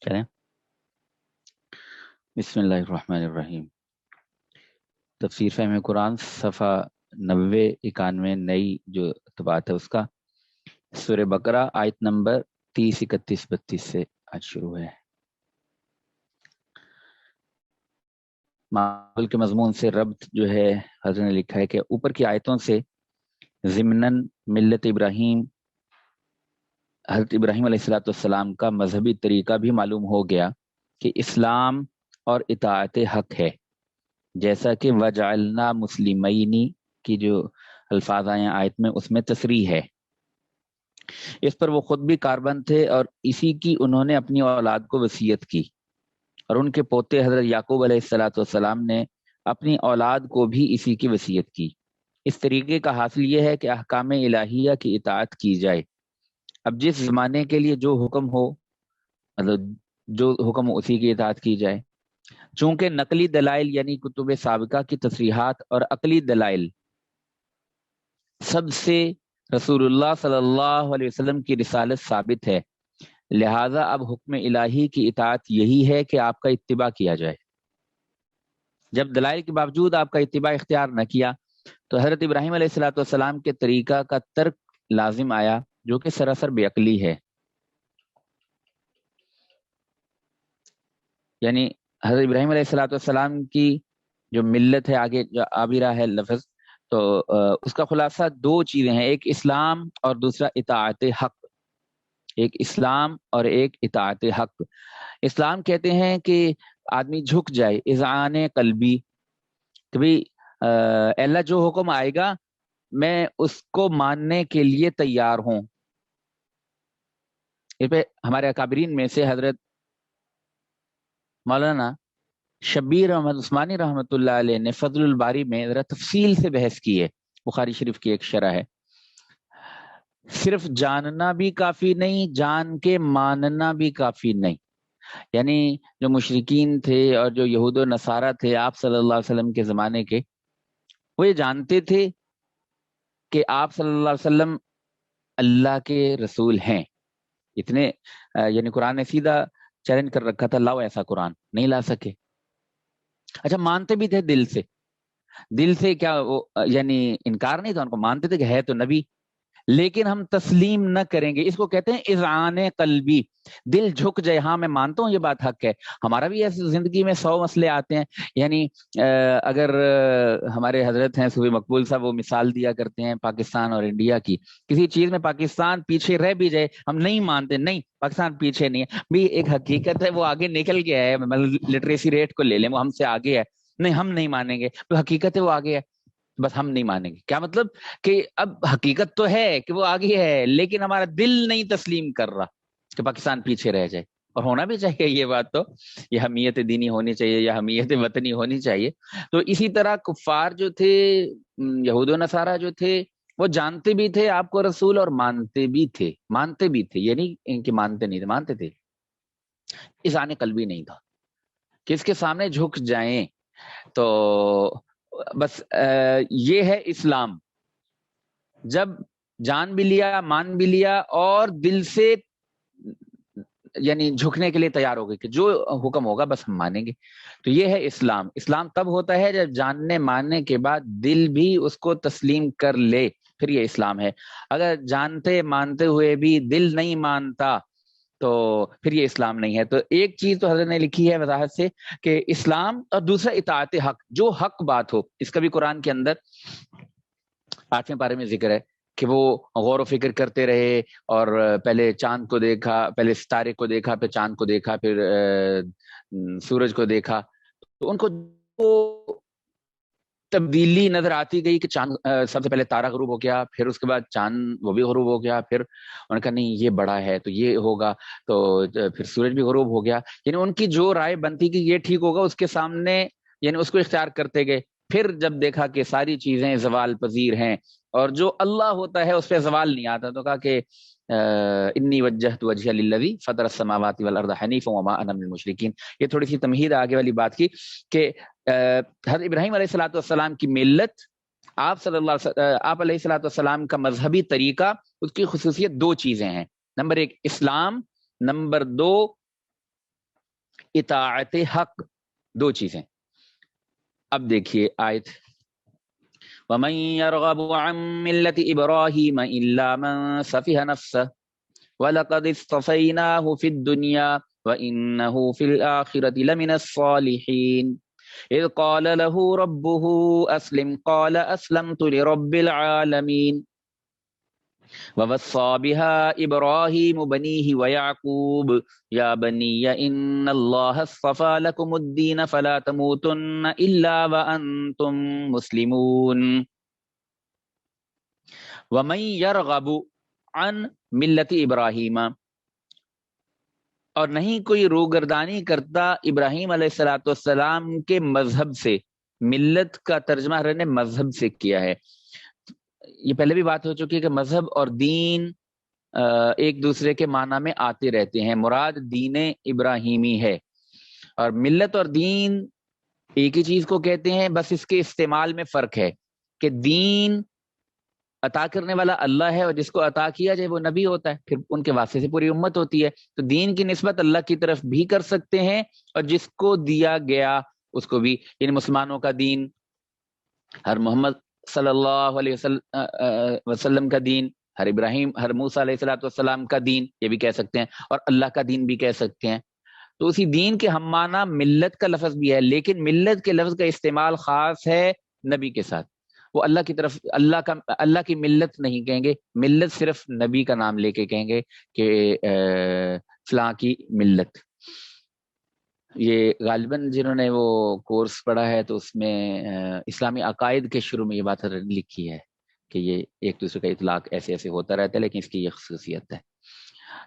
چلیں بسم اللہ الرحمن الرحیم۔ تفسیر فہم قرآن صفحہ 90-91 نئی جو طباعت ہے اس کا سورہ بقرہ آیت نمبر 30 31 32 سے آج شروع ہے۔ معقول کے مضمون سے ربط جو ہے حضرت نے لکھا ہے کہ اوپر کی آیتوں سے ضمناً ملت ابراہیم حضرت ابراہیم علیہ السلام کا مذہبی طریقہ بھی معلوم ہو گیا کہ اسلام اور اطاعت حق ہے، جیسا کہ وجعلنا مسلمینی کی جو الفاظ آئے ہیں آیت میں اس میں تصریح ہے۔ اس پر وہ خود بھی کاربند تھے اور اسی کی انہوں نے اپنی اولاد کو وصیت کی، اور ان کے پوتے حضرت یعقوب علیہ السلام نے اپنی اولاد کو بھی اسی کی وصیت کی۔ اس طریقے کا حاصل یہ ہے کہ احکام الہیہ کی اطاعت کی جائے۔ اب جس زمانے کے لیے جو حکم ہو، مطلب جو حکم ہو اسی کی اطاعت کی جائے، چونکہ نقلی دلائل یعنی کتب سابقہ کی تصریحات اور عقلی دلائل سب سے رسول اللہ صلی اللہ علیہ وسلم کی رسالت ثابت ہے، لہذا اب حکم الہی کی اطاعت یہی ہے کہ آپ کا اتباع کیا جائے۔ جب دلائل کے باوجود آپ کا اتباع اختیار نہ کیا تو حضرت ابراہیم علیہ السلام کے طریقہ کا ترک لازم آیا، جو کہ سراسر بے عقلی ہے۔ یعنی حضرت ابراہیم علیہ السلام کی جو ملت ہے، آگے جو آ بھی رہا ہے لفظ، تو اس کا خلاصہ دو چیزیں ہیں، ایک اسلام اور دوسرا اطاعت حق۔ ایک اسلام اور ایک اطاعت حق۔ اسلام کہتے ہیں کہ آدمی جھک جائے، اذعان قلبی، کہ بھئی اللہ جو حکم آئے گا میں اس کو ماننے کے لیے تیار ہوں۔ اس پہ ہمارے اکابرین میں سے حضرت مولانا شبیر احمد عثمانی رحمۃ اللہ علیہ نے فضل الباری میں ذرا تفصیل سے بحث کی ہے، بخاری شریف کی ایک شرح ہے۔ صرف جاننا بھی کافی نہیں، جان کے ماننا بھی کافی نہیں۔ یعنی جو مشرکین تھے اور جو یہود و نصارہ تھے آپ صلی اللہ علیہ وسلم کے زمانے کے، وہ یہ جانتے تھے کہ آپ صلی اللہ علیہ وسلم اللہ کے رسول ہیں، اتنے یعنی قرآن نے سیدھا چیلنج کر رکھا تھا، لاؤ ایسا قرآن، نہیں لا سکے۔ اچھا مانتے بھی تھے دل سے، دل سے کیا وہ یعنی انکار نہیں تھا ان کو، مانتے تھے کہ ہے تو نبی، لیکن ہم تسلیم نہ کریں گے۔ اس کو کہتے ہیں اذعان قلبی، دل جھک جائے، ہاں میں مانتا ہوں یہ بات حق ہے۔ ہمارا بھی ایسے زندگی میں 100 مسئلے آتے ہیں، یعنی اگر ہمارے حضرت ہیں صوفی مقبول صاحب، وہ مثال دیا کرتے ہیں پاکستان اور انڈیا کی، کسی چیز میں پاکستان پیچھے رہ بھی جائے ہم نہیں مانتے، نہیں پاکستان پیچھے نہیں ہے بھی، ایک حقیقت ہے وہ آگے نکل گیا ہے، لٹریسی ریٹ کو لے لیں وہ ہم سے آگے ہے، نہیں ہم نہیں مانیں گے، تو حقیقت ہے وہ آگے ہے، بس ہم نہیں مانیں گے۔ کیا مطلب کہ اب حقیقت تو ہے کہ وہ آگے ہے، لیکن ہمارا دل نہیں تسلیم کر رہا کہ پاکستان پیچھے رہ جائے، اور ہونا بھی چاہیے یہ بات، تو یہ حمیت دینی ہونی چاہیے یا حمیت وطنی ہونی چاہیے۔ تو اسی طرح کفار جو تھے، یہود و نصارہ جو تھے، وہ جانتے بھی تھے آپ کو رسول اور مانتے بھی تھے، یعنی ان کے مانتے نہیں تھے، مانتے تھے، اذعان قلبی نہیں تھا کہ اس کے سامنے جھک جائیں۔ تو بس یہ ہے اسلام، جب جان بھی لیا، مان بھی لیا، اور دل سے یعنی جھکنے کے لیے تیار ہو گئے کہ جو حکم ہوگا بس ہم مانیں گے، تو یہ ہے اسلام۔ اسلام تب ہوتا ہے جب جاننے ماننے کے بعد دل بھی اس کو تسلیم کر لے، پھر یہ اسلام ہے۔ اگر جانتے مانتے ہوئے بھی دل نہیں مانتا تو پھر یہ اسلام نہیں ہے۔ تو ایک چیز تو حضرت نے لکھی ہے وضاحت سے کہ اسلام، اور دوسرا اطاعت حق، جو حق بات ہو۔ اس کا بھی قرآن کے اندر 8ویں پارے میں ذکر ہے کہ وہ غور و فکر کرتے رہے، اور پہلے چاند کو دیکھا، پہلے ستارے کو دیکھا، پھر چاند کو دیکھا، پھر سورج کو دیکھا، تو ان کو تبدیلی نظر آتی گئی کہ چاند سب سے پہلے تارا غروب ہو گیا، پھر اس کے بعد چاند وہ بھی غروب ہو گیا، پھر انہوں نے کہا نہیں یہ بڑا ہے تو یہ ہوگا، تو پھر سورج بھی غروب ہو گیا۔ یعنی ان کی جو رائے بنتی کہ یہ ٹھیک ہوگا اس کے سامنے یعنی اس کو اختیار کرتے گئے۔ پھر جب دیکھا کہ ساری چیزیں زوال پذیر ہیں اور جو اللہ ہوتا ہے اس پہ زوال نہیں آتا، تو کہا کہ انی وجہت وجہی للذی فطر السماوات والارض حنیفا وما انا من المشرکین۔ یہ تھوڑی سی تمہید آگے والی بات کی کہ حضرت ابراہیم علیہ السلام کی ملت، آپ علیہ السلام کا مذہبی طریقہ، اس کی خصوصیت دو چیزیں ہیں، نمبر 1 اسلام، نمبر 2 اطاعت حق، دو چیزیں. اب دیکھیے آیت، وَمَن يَرْغَبُ عَن مِّلَّةِ إِبْرَاهِيمَ إِلَّا مَن سَفِهَ نَفْسَهُ وَلَقَدِ اصْطَفَيْنَاهُ فِي الدُّنْيَا وَإِنَّهُ فِي الْآخِرَةِ لَمِنَ الصَّالِحِينَ إِذْ قَالَ لَهُ رَبُّهُ أَسْلِمْ قَالَ أَسْلَمْتُ لِرَبِّ الْعَالَمِينَ وَوَصَّى بِهَا إِبْرَاهِيمُ بَنِيهِ وَيَعْقُوبُ يَا بَنِيَّ إِنَّ اللَّهَ اصْطَفَى لَكُمُ الدِّينَ فَلَا تَمُوتُنَّ إِلَّا وَأَنْتُمْ مُسْلِمُونَ. وَمَن يَرْغَبُ عَن مِلَّةِ إِبْرَاهِيمَ، اور نہیں کوئی روگردانی کرتا ابراہیم علیہ السلام کے مذہب سے. ملت کا ترجمہ ہر نے مذہب سے کیا ہے. یہ پہلے بھی بات ہو چکی ہے کہ مذہب اور دین ایک دوسرے کے معنی میں آتے رہتے ہیں. مراد دین ابراہیمی ہے، اور ملت اور دین ایک ہی چیز کو کہتے ہیں، بس اس کے استعمال میں فرق ہے کہ دین عطا کرنے والا اللہ ہے، اور جس کو عطا کیا جائے وہ نبی ہوتا ہے، پھر ان کے واسطے سے پوری امت ہوتی ہے. تو دین کی نسبت اللہ کی طرف بھی کر سکتے ہیں، اور جس کو دیا گیا اس کو بھی. یعنی مسلمانوں کا دین، ہر محمد صلی اللہ علیہ وسلم کا دین، ہر ابراہیم، ہر موسیٰ علیہ السلام کا دین، یہ بھی کہہ سکتے ہیں، اور اللہ کا دین بھی کہہ سکتے ہیں. تو اسی دین کے ہم معنی ملت کا لفظ بھی ہے، لیکن ملت کے لفظ کا استعمال خاص ہے نبی کے ساتھ. وہ اللہ کی طرف، اللہ کی ملت نہیں کہیں گے، ملت صرف نبی کا نام لے کے کہیں گے کہ فلاں کی ملت. یہ غالباً جنہوں نے وہ کورس پڑھا ہے تو اس میں اسلامی عقائد کے شروع میں یہ بات لکھی ہے کہ یہ ایک دوسرے کا اطلاق ایسے ایسے ہوتا رہتا ہے، لیکن اس کی یہ خصوصیت ہے.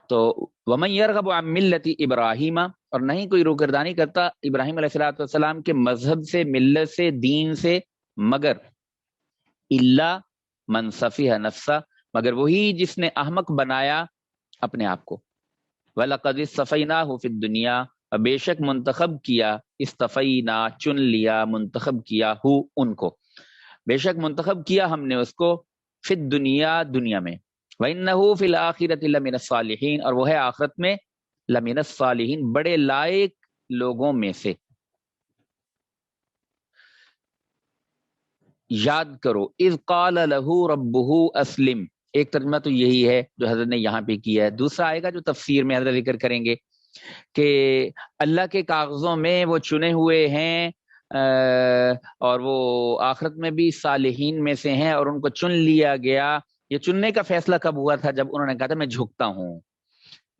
تو وَمَن يَرْغَبُ عَن مِلَّةِ إِبْرَاهِيمَ، اور نہیں کوئی روگردانی کرتا ابراہیم علیہ السلام کے مذہب سے، ملت سے، دین سے، مگر إِلَّا مَن سَفِهَ نَفْسَهُ، مگر وہی جس نے احمق بنایا اپنے آپ کو. وَلَقَدِ اصْطَفَيْنَاهُ فِي الدُّنْيَا، بے شک منتخب کیا، استفینا چن لیا، منتخب کیا، ہو ان کو، بے شک منتخب کیا ہم نے اس کو، فی الدنیا دنیا میں، وَإِنَّهُ فِي الْآخِرَةِ لَمِنَ الصَّالِحِينَ، اور وہ ہے آخرت میں لَمِنَ الصَّالِحِينَ، بڑے لائق لوگوں میں سے. یاد کرو، اذ قال لہ ربہ اسلم، ایک ترجمہ تو یہی ہے جو حضرت نے یہاں پہ کیا ہے. دوسرا آئے گا جو تفسیر میں حضرت ذکر کریں گے کہ اللہ کے کاغذوں میں وہ چنے ہوئے ہیں، اور وہ آخرت میں بھی صالحین میں سے ہیں، اور ان کو چن لیا گیا. یہ چننے کا فیصلہ کب ہوا تھا؟ جب انہوں نے کہا تھا میں جھکتا ہوں.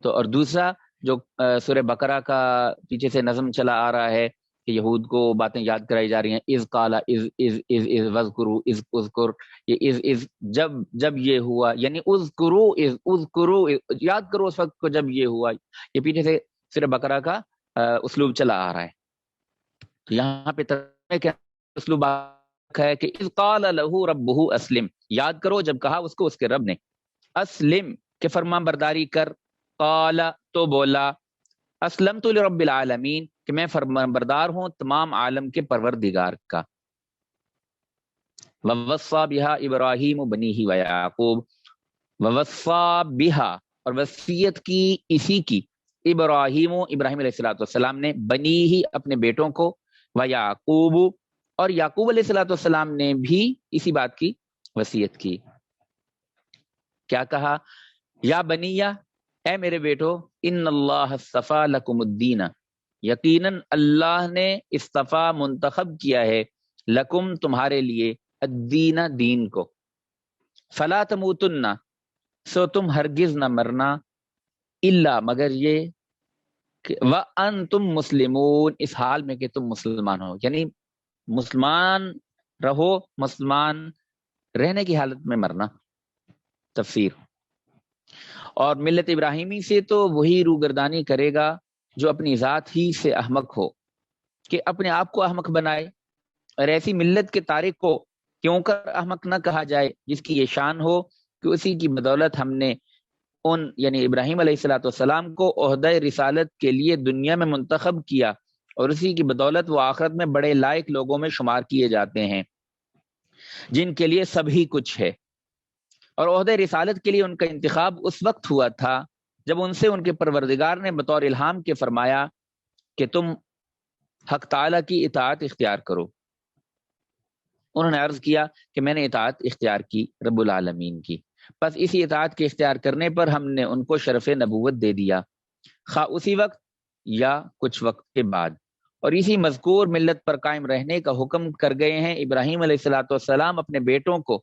تو اور دوسرا جو سورہ بقرہ کا پیچھے سے نظم چلا آ رہا ہے کہ یہود کو باتیں یاد کرائی جا رہی ہیں، اذ قال، اذ وذکروا، اذ اذکر، یہ اذ جب یہ ہوا، یعنی اذکروا، اذکروا یاد کرو اس وقت کو جب یہ ہوا. یہ پیچھے سے سورہ بقرہ کا اسلوب چلا آ رہا ہے. تو یہاں پہ اسلوب ہے کہ اذ قال لہ ربہ اسلم، یاد کرو جب کہا اس کو اس کے رب نے اسلم کہ فرمان برداری کر. قال تو بولا، اسلمت لرب العالمین کہ میں فرمان بردار ہوں تمام عالم کے پروردگار کا. ووصى بها ابراہیم بنیہ ویعقوب، ووصى بها، اور وصیت کی اسی کی، ابراہیم علیہ السلام نے، بنی ہی اپنے بیٹوں کو، ویعقوب، اور یعقوب علیہ السلام نے بھی اسی بات کی وصیت کی. کیا کہا؟ یا بنیہ، اے میرے بیٹو، ان اللہ اصطفیٰ لکم الدین، یقیناً اللہ نے اصطفیٰ منتخب کیا ہے، لکم تمہارے لیے، الدین دین کو، فلا تموتن سو تم ہرگز نہ مرنا، الا مگر یہ کہ وانتم مسلمون اس حال میں کہ تم مسلمان ہو، یعنی مسلمان رہو، مسلمان رہنے کی حالت میں مرنا. تفسیر. اور ملت ابراہیمی سے تو وہی روگردانی کرے گا جو اپنی ذات ہی سے احمق ہو، کہ اپنے آپ کو احمق بنائے، اور ایسی ملت کے تارک کو کیوں کر احمق نہ کہا جائے جس کی یہ شان ہو کہ اسی کی بدولت ہم نے ان یعنی ابراہیم علیہ السلام کو عہدہ رسالت کے لیے دنیا میں منتخب کیا، اور اسی کی بدولت وہ آخرت میں بڑے لائق لوگوں میں شمار کیے جاتے ہیں جن کے لیے سب ہی کچھ ہے. اور عہدہ رسالت کے لیے ان کا انتخاب اس وقت ہوا تھا جب ان سے ان کے پروردگار نے بطور الہام کے فرمایا کہ تم حق تعالیٰ کی اطاعت اختیار کرو۔ انہوں نے عرض کیا کہ میں نے اطاعت اختیار کی رب العالمین کی، پس اسی اطاعت کے اختیار کرنے پر ہم نے ان کو شرف نبوت دے دیا، خواہ اسی وقت یا کچھ وقت کے بعد، اور اسی مذکور ملت پر قائم رہنے کا حکم کر گئے ہیں ابراہیم علیہ الصلاۃ والسلام اپنے بیٹوں کو،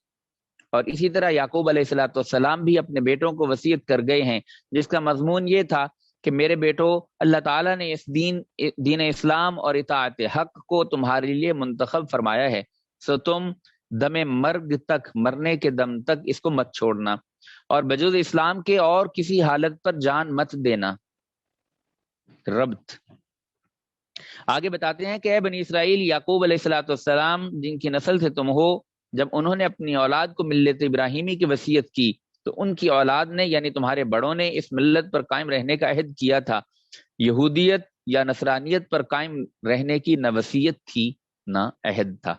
اور اسی طرح یعقوب علیہ الصلاۃ والسلام بھی اپنے بیٹوں کو وصیت کر گئے ہیں، جس کا مضمون یہ تھا کہ میرے بیٹو، اللہ تعالیٰ نے اس دین اسلام اور اطاعت حق کو تمہارے لیے منتخب فرمایا ہے، سو تم دم مرگ تک، مرنے کے دم تک اس کو مت چھوڑنا، اور بجز اسلام کے اور کسی حالت پر جان مت دینا۔ ربط آگے بتاتے ہیں کہ اے بنی اسرائیل، یعقوب علیہ الصلاۃ والسلام جن کی نسل سے تم ہو، جب انہوں نے اپنی اولاد کو ملت ابراہیمی کی وصیت کی تو ان کی اولاد نے یعنی تمہارے بڑوں نے اس ملت پر قائم رہنے کا عہد کیا تھا، یہودیت یا نصرانیت پر قائم رہنے کی نہ وصیت تھی نہ عہد تھا۔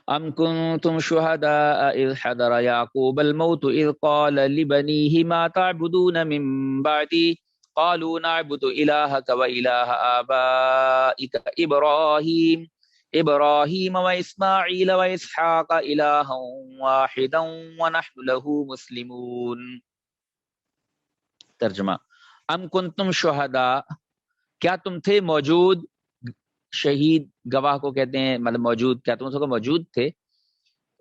ام کنتم شہداء اذ حضر یعقوب الموت اذ قال لبنیہ ما تعبدون من بعدی قالوا نعبد الہک و الہ آبائک ابراہیم و اسماعیل و اسحاق الہا واحدا ونحن له مسلمون۔ ترجمہ: ام کنتم شہداء، کیا تم تھے موجود، شہید گواہ کو کہتے ہیں، مطلب موجود، کیا تم موجود تھے،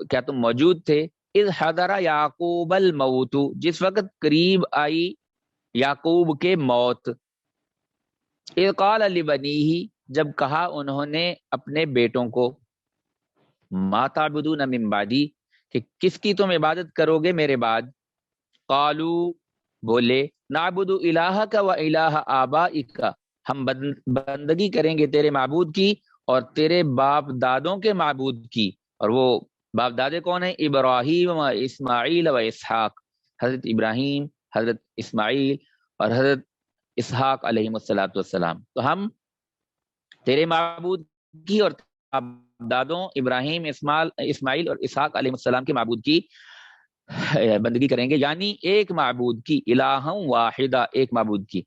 کیا تم موجود تھے، اذ حضر یعقوب الموت، جس وقت قریب آئی یعقوب کے موت، اذ قال لبنیہ، جب کہا انہوں نے اپنے بیٹوں کو، ما تعبدون من بعدی، کہ کس کی تم عبادت کرو گے میرے بعد، قالو، بولے، نعبد الہک و الہ آبائک، ہم بندگی کریں گے تیرے معبود کی اور تیرے باپ دادوں کے معبود کی، اور وہ باپ دادے کون ہیں؟ ابراہیم و اسماعیل و اسحاق، حضرت ابراہیم، حضرت اسماعیل اور حضرت اسحاق علیہ الصلاۃ والسلام، تو ہم تیرے معبود کی اور دادوں ابراہیم، اسماعیل اور اسحاق علیہ السلام کے معبود کی بندگی کریں گے، یعنی ایک معبود کی، الہ واحدہ، ایک معبود کی،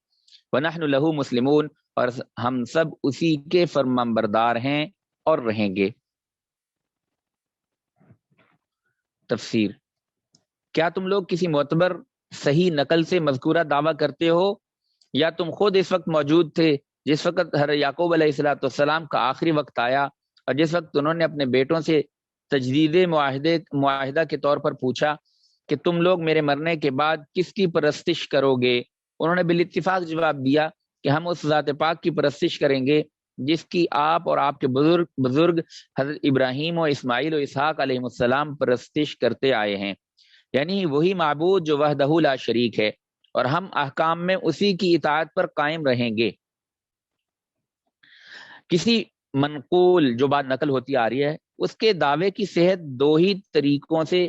وَنَحْنُ لَهُ مُسْلِمُونَ، اور ہم سب اسی کے فرمانبردار ہیں اور رہیں گے۔ تفسیر: کیا تم لوگ کسی معتبر صحیح نقل سے مذکورہ دعویٰ کرتے ہو، یا تم خود اس وقت موجود تھے جس وقت حضرت یعقوب علیہ الصلاۃ والسلام کا آخری وقت آیا، اور جس وقت انہوں نے اپنے بیٹوں سے تجدید معاہدہ کے طور پر پوچھا کہ تم لوگ میرے مرنے کے بعد کس کی پرستش کرو گے؟ انہوں نے بالاتفاق جواب دیا کہ ہم اس ذات پاک کی پرستش کریں گے جس کی آپ اور آپ کے بزرگ حضرت ابراہیم و اسماعیل و اسحاق علیہ السلام پرستش کرتے آئے ہیں، یعنی وہی معبود جو وحدہ لا شریک ہے، اور ہم احکام میں اسی کی اطاعت پر قائم رہیں گے۔ کسی منقول جو بات نقل ہوتی آ رہی ہے، اس کے دعوے کی صحت دو ہی طریقوں سے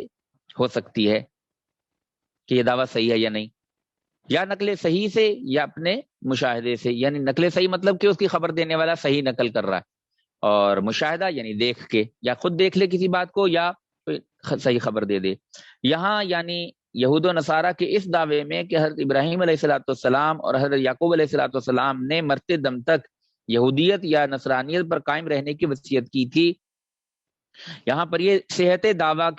ہو سکتی ہے کہ یہ دعویٰ صحیح ہے یا نہیں، یا نقل صحیح سے یا اپنے مشاہدے سے، یعنی نقل صحیح مطلب کہ اس کی خبر دینے والا صحیح نقل کر رہا ہے، اور مشاہدہ یعنی دیکھ کے، یا خود دیکھ لے کسی بات کو یا صحیح خبر دے دے۔ یہاں یعنی یہود و نصارہ کے اس دعوے میں کہ حضرت ابراہیم علیہ الصلاۃ والسلام اور حضرت یعقوب علیہ الصلاۃ والسلام نے مرتے دم تک یہودیت یا نصرانیت پر قائم رہنے کی وصیت کی تھی، یہاں پر یہ صحت دعویٰ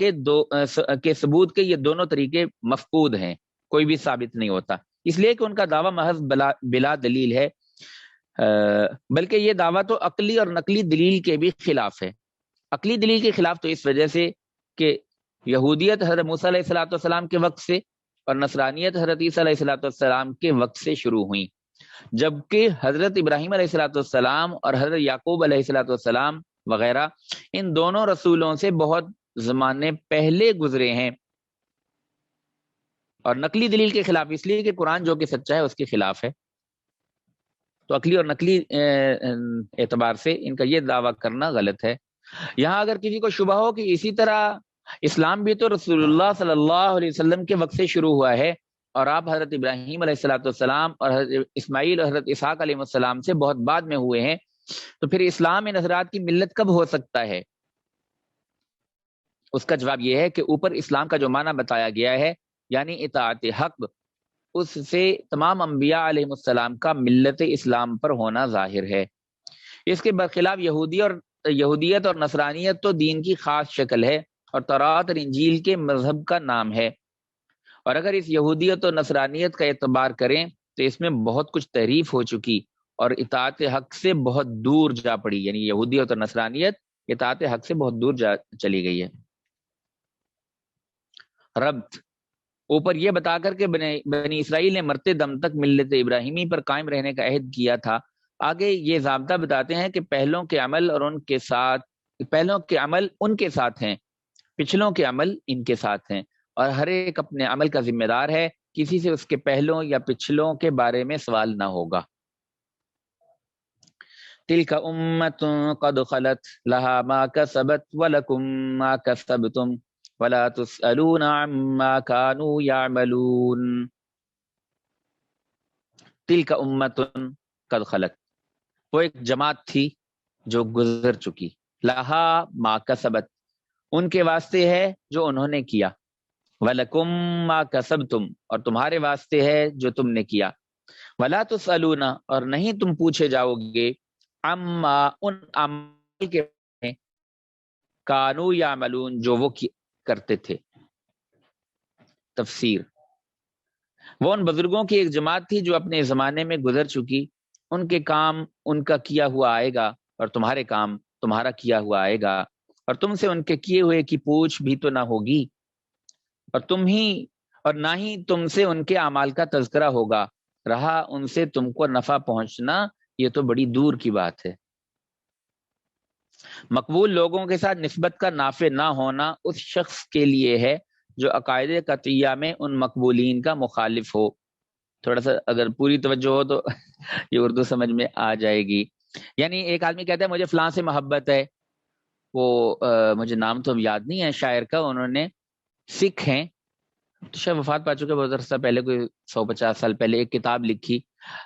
کے ثبوت کے یہ دونوں طریقے مفقود ہیں، کوئی بھی ثابت نہیں ہوتا، اس لیے کہ ان کا دعویٰ محض بلا دلیل ہے، بلکہ یہ دعویٰ تو عقلی اور نقلی دلیل کے بھی خلاف ہے۔ عقلی دلیل کے خلاف تو اس وجہ سے کہ یہودیت حضرت موسیٰ علیہ الصلاۃ والسلام کے وقت سے اور نصرانیت حضرت عیسیٰ علیہ الصلاۃ والسلام کے وقت سے شروع ہوئی، جبکہ حضرت ابراہیم علیہ الصلاۃ والسلام اور حضرت یعقوب علیہ الصلاۃ والسلام وغیرہ ان دونوں رسولوں سے بہت زمانے پہلے گزرے ہیں، اور نقلی دلیل کے خلاف اس لیے کہ قرآن جو کہ سچا ہے اس کے خلاف ہے، تو عقلی اور نقلی اعتبار سے ان کا یہ دعویٰ کرنا غلط ہے۔ یہاں اگر کسی کو شبہ ہو کہ اسی طرح اسلام بھی تو رسول اللہ صلی اللہ علیہ وسلم کے وقت سے شروع ہوا ہے، اور آپ حضرت ابراہیم علیہ الصلاۃ والسلام اور حضرت اسماعیل اور حضرت اسحاق علیہ السلام سے بہت بعد میں ہوئے ہیں، تو پھر اسلام ان حضرات کی ملت کب ہو سکتا ہے؟ اس کا جواب یہ ہے کہ اوپر اسلام کا جو معنی بتایا گیا ہے، یعنی اطاعت حق اس سے تمام انبیاء علیہ السلام کا ملت اسلام پر ہونا ظاہر ہے۔ اس کے برخلاف یہودیت اور نصرانیت تو دین کی خاص شکل ہے اور تورات اور انجیل کے مذہب کا نام ہے، اور اگر اس یہودیت اور نصرانیت کا اعتبار کریں تو اس میں بہت کچھ تحریف ہو چکی اور اطاعت حق سے بہت دور جا پڑی، یعنی یہودیت اور نصرانیت اطاعت حق سے بہت دور چلی گئی ہے۔ ربط اوپر یہ بتا کر کہ بنی اسرائیل نے مرتے دم تک ملت ابراہیمی پر قائم رہنے کا عہد کیا تھا، آگے یہ ضابطہ بتاتے ہیں کہ پہلوں کے عمل ان کے ساتھ ہیں، پچھلوں کے عمل ان کے ساتھ ہیں، اور ہر ایک اپنے عمل کا ذمہ دار ہے، کسی سے اس کے پہلوں یا پچھلوں کے بارے میں سوال نہ ہوگا۔ تلک امت قد خلت لہا ما کسبت ولکم ما کسبتم ولا تسألون عما كانوا يعملون۔ تلک امت قد خلت، وہ ایک جماعت تھی جو گزر چکی، لہا ما کسبت، ان کے واسطے ہے جو انہوں نے کیا، وَلَكُمْ مَا كَسَبْتُمْ، اور تمہارے واسطے ہے جو تم نے کیا، وَلَا تُسْأَلُونَ، اور نہیں تم پوچھے جاؤ گے، عَمَّا، ان عمل کے بارے میں، كَانُوا يَعْمَلُونَ، جو وہ کرتے تھے۔ تفسیر، وہ ان بزرگوں کی ایک جماعت تھی جو اپنے زمانے میں گزر چکی، ان کے کام ان کا کیا ہوا آئے گا اور تمہارے کام تمہارا کیا ہوا آئے گا، اور تم سے ان کے کیے ہوئے کی پوچھ بھی تو نہ ہوگی، اور نہ ہی تم سے ان کے اعمال کا تذکرہ ہوگا، رہا ان سے تم کو نفع پہنچنا یہ تو بڑی دور کی بات ہے۔ مقبول لوگوں کے ساتھ نسبت کا نافع نہ ہونا اس شخص کے لیے ہے جو عقائد قطعیہ میں ان مقبولین کا مخالف ہو۔ تھوڑا سا اگر پوری توجہ ہو تو یہ اردو سمجھ میں آ جائے گی۔ یعنی ایک آدمی کہتا ہے مجھے فلاں سے محبت ہے، وہ مجھے نام تو یاد نہیں ہے شاعر کا، انہوں نے سکھ ہیں، شاید وفات پا چکے بہت عرصہ پہلے، کوئی 150 سال پہلے، ایک کتاب لکھی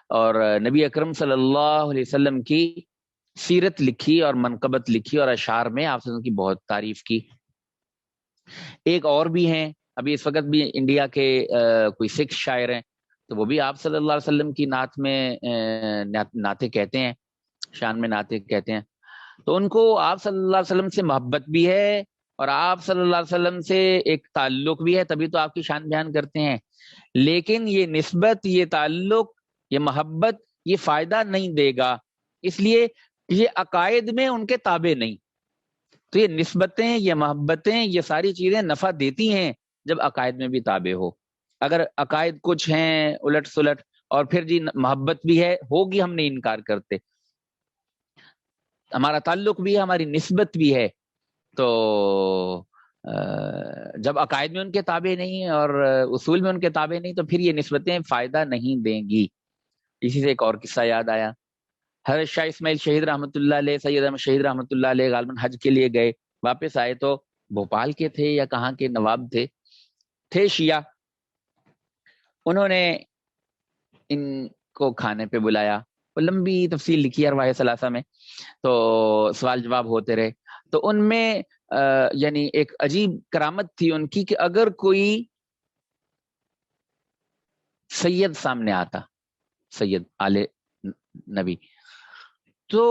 اور نبی اکرم صلی اللہ علیہ وسلم کی سیرت لکھی اور منقبت لکھی اور اشعار میں آپ سے ان کی بہت تعریف کی۔ ایک اور بھی ہیں، ابھی اس وقت بھی انڈیا کے کوئی سکھ شاعر ہیں، تو وہ بھی آپ صلی اللہ علیہ وسلم کی نعت میں نعتیں کہتے ہیں، شان میں نعتیں کہتے ہیں، تو ان کو آپ صلی اللہ علیہ وسلم سے محبت بھی ہے اور آپ صلی اللہ علیہ وسلم سے ایک تعلق بھی ہے، تبھی تو آپ کی شان بیان کرتے ہیں، لیکن یہ نسبت، یہ تعلق، یہ محبت یہ فائدہ نہیں دے گا، اس لیے یہ عقائد میں ان کے تابع نہیں۔ تو یہ نسبتیں، یہ محبتیں، یہ ساری چیزیں نفع دیتی ہیں جب عقائد میں بھی تابع ہو۔ اگر عقائد کچھ ہیں الٹ سلٹ اور پھر جی محبت بھی ہے، ہوگی، ہم نہیں انکار کرتے، ہمارا تعلق بھی ہے، ہماری نسبت بھی ہے، تو جب عقائد میں ان کے تابع نہیں اور اصول میں ان کے تابع نہیں تو پھر یہ نسبتیں فائدہ نہیں دیں گی۔ اسی سے ایک اور قصہ یاد آیا، حضرت شاہ اسماعیل شہید رحمۃ اللہ علیہ، سید احمد شہید رحمۃ اللہ علیہ غالباً حج کے لیے گئے، واپس آئے تو بھوپال کے تھے یا کہاں کے نواب تھے شیعہ، انہوں نے ان کو کھانے پہ بلایا، وہ لمبی تفصیل لکھی ہے ارواح ثلاثہ میں، تو سوال جواب ہوتے رہے، تو ان میں یعنی ایک عجیب کرامت تھی ان کی کہ اگر کوئی سید سامنے آتا، سید آل نبی، تو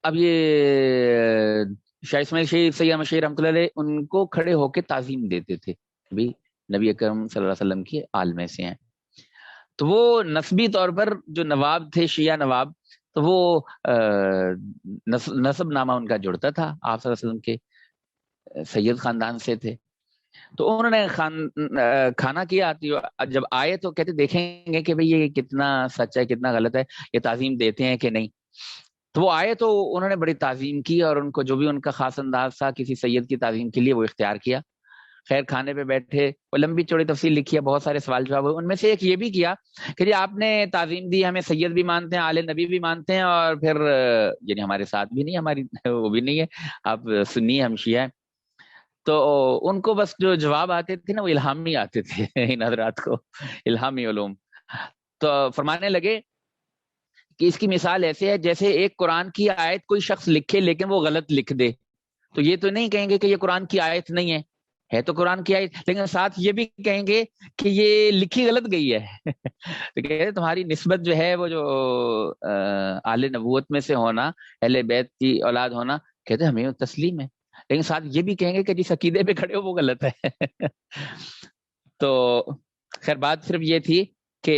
اب یہ شاہ اسماعیل شہید، سید احمد شہید رحمۃ اللہ علیہ ان کو کھڑے ہو کے تعظیم دیتے تھے، بھی نبی اکرم صلی اللہ علیہ وسلم کے آل میں سے ہیں، تو وہ نسبی طور پر جو نواب تھے، شیعہ نواب، تو وہ نسب نامہ ان کا جڑتا تھا، آپ صلی اللہ علیہ وسلم کے سید خاندان سے تھے، تو انہوں نے کھانا کیا، جب آئے تو کہتے دیکھیں گے کہ بھئی یہ کتنا سچ ہے کتنا غلط ہے، یہ تعظیم دیتے ہیں کہ نہیں، تو وہ آئے تو انہوں نے بڑی تعظیم کی اور ان کو جو بھی ان کا خاص انداز تھا کسی سید کی تعظیم کے لیے وہ اختیار کیا۔ خیر کھانے پہ بیٹھے، وہ لمبی چوڑی تفصیل لکھی ہے، بہت سارے سوال جواب ہوئے، ان میں سے ایک یہ بھی کیا کہ جی آپ نے تعظیم دی، ہمیں سید بھی مانتے ہیں، آل نبی بھی مانتے ہیں، اور پھر یعنی ہمارے ساتھ بھی نہیں، ہماری وہ بھی نہیں ہے، آپ سنی، ہم شیعہ ہیں، تو ان کو بس جو جواب آتے تھے نا وہ الہامی آتے تھے ان حضرات کو، الہامی علوم، تو فرمانے لگے کہ اس کی مثال ایسے ہے جیسے ایک قرآن کی آیت کوئی شخص لکھے لیکن وہ غلط لکھ دے، تو یہ تو نہیں کہیں گے کہ یہ قرآن کی آیت نہیں ہے، ہے تو قرآن کی آیت، لیکن ساتھ یہ بھی کہیں گے کہ یہ لکھی غلط گئی ہے تو کہتے ہیں تمہاری نسبت جو ہے وہ جو اہل نبوت میں سے ہونا، اہل بیت کی اولاد ہونا، کہتے ہیں ہمیں تسلیم ہے، لیکن ساتھ یہ بھی کہیں گے کہ جس عقیدے پہ کھڑے ہو وہ غلط ہے تو خیر بات صرف یہ تھی کہ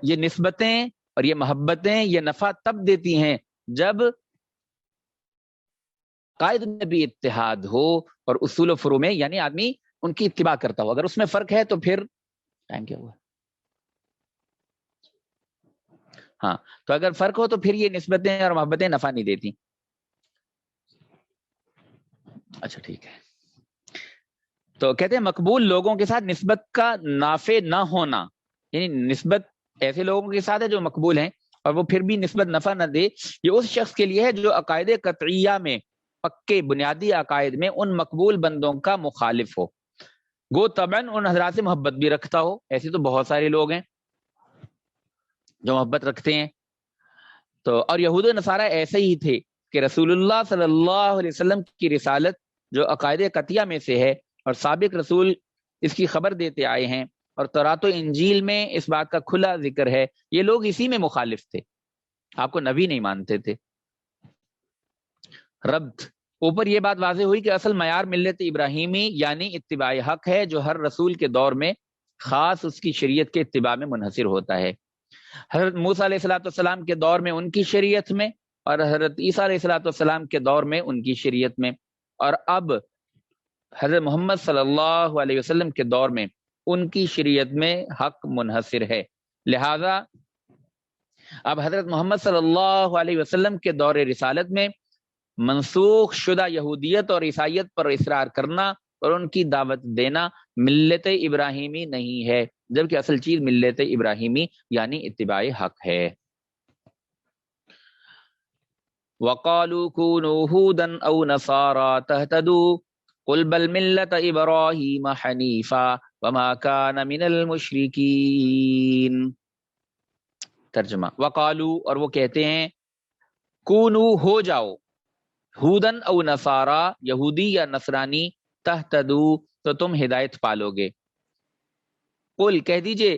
یہ نسبتیں اور یہ محبتیں یہ نفع تب دیتی ہیں جب قائد میں بھی اتحاد ہو اور اصول و فروع میں یعنی آدمی ان کی اتباع کرتا ہو. اگر اس میں فرق ہے تو پھر ٹائم کیا ہوا؟ ہاں، تو اگر فرق ہو تو پھر یہ نسبتیں اور محبتیں نفع نہیں دیتی. اچھا ٹھیک ہے. تو کہتے ہیں مقبول لوگوں کے ساتھ نسبت کا نافع نہ ہونا، یعنی نسبت ایسے لوگوں کے ساتھ ہے جو مقبول ہیں اور وہ پھر بھی نسبت نفع نہ دے، یہ اس شخص کے لیے ہے جو عقائد قطعیہ میں، پکے بنیادی عقائد میں ان مقبول بندوں کا مخالف ہو، گو طبعاً ان حضرات سے محبت بھی رکھتا ہو. ایسے تو بہت سارے لوگ ہیں جو محبت رکھتے ہیں. تو اور یہود و نصارہ ایسے ہی تھے کہ رسول اللہ صلی اللہ علیہ وسلم کی رسالت جو عقائد قطعیہ میں سے ہے اور سابق رسول اس کی خبر دیتے آئے ہیں اور تورات و انجیل میں اس بات کا کھلا ذکر ہے، یہ لوگ اسی میں مخالف تھے، آپ کو نبی نہیں مانتے تھے. ربط اوپر یہ بات واضح ہوئی کہ اصل معیار ملت ابراہیمی یعنی اتباع حق ہے جو ہر رسول کے دور میں خاص اس کی شریعت کے اتباع میں منحصر ہوتا ہے. حضرت موسیٰ علیہ الصلوۃ والسلام کے دور میں ان کی شریعت میں، اور حضرت عیسیٰ علیہ الصلوۃ والسلام کے دور میں ان کی شریعت میں، اور اب حضرت محمد صلی اللہ علیہ وسلم کے دور میں ان کی شریعت میں حق منحصر ہے. لہذا اب حضرت محمد صلی اللہ علیہ وسلم کے دور رسالت میں منسوخ شدہ یہودیت اور عیسائیت پر اصرار کرنا اور ان کی دعوت دینا ملت ابراہیمی نہیں ہے، جبکہ اصل چیز ملت ابراہیمی یعنی اتباع حق ہے. وَقَالُوا كُونُوا هُودًا أَوْ نَصَارَىٰ تَهْتَدُوا قُلْ بَلْ مِلَّةَ إِبْرَاهِيمَ حَنِيفًا وَمَا كَانَ مِنَ الْمُشْرِكِينَ. ترجمہ، وقالو اور وہ کہتے ہیں، کونو ہو جاؤ، ہودن او نصارا یہودی یا نصرانی، تہتدو تو تم ہدایت پالو گے. قل کہہ دیجئے،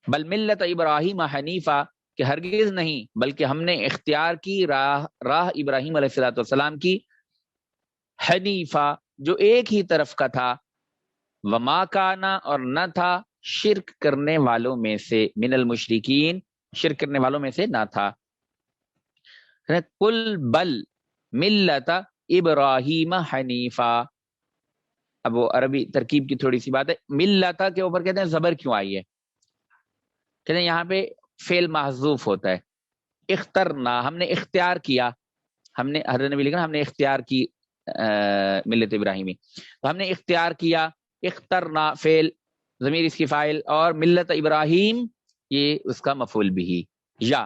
بل ملت ابراہیم حنیفہ کہ ہرگز نہیں بلکہ ہم نے اختیار کی راہ ابراہیم علیہ الصلوۃ والسلام کی، حنیفہ جو ایک ہی طرف کا تھا، وما کانا اور نہ تھا، شرک کرنے والوں میں سے، من المشرکین شرک کرنے والوں میں سے نہ تھا. قل بل ملت ابراہیم حنیفہ. اب وہ عربی ترکیب کی تھوڑی سی بات ہے، ملت کے اوپر کہتے ہیں زبر کیوں آئی ہے؟ کہتے ہیں یہاں پہ فعل محذوف ہوتا ہے. اخترنا ہم نے اختیار کیا، ہم نے حضرت نبی لکھا ہم نے اختیار کی ملت ابراہیمی، تو ہم نے اختیار کیا، اخترنا فعل، ضمیر اس کی فاعل، اور ملت ابراہیم یہ اس کا مفعول بھی. یا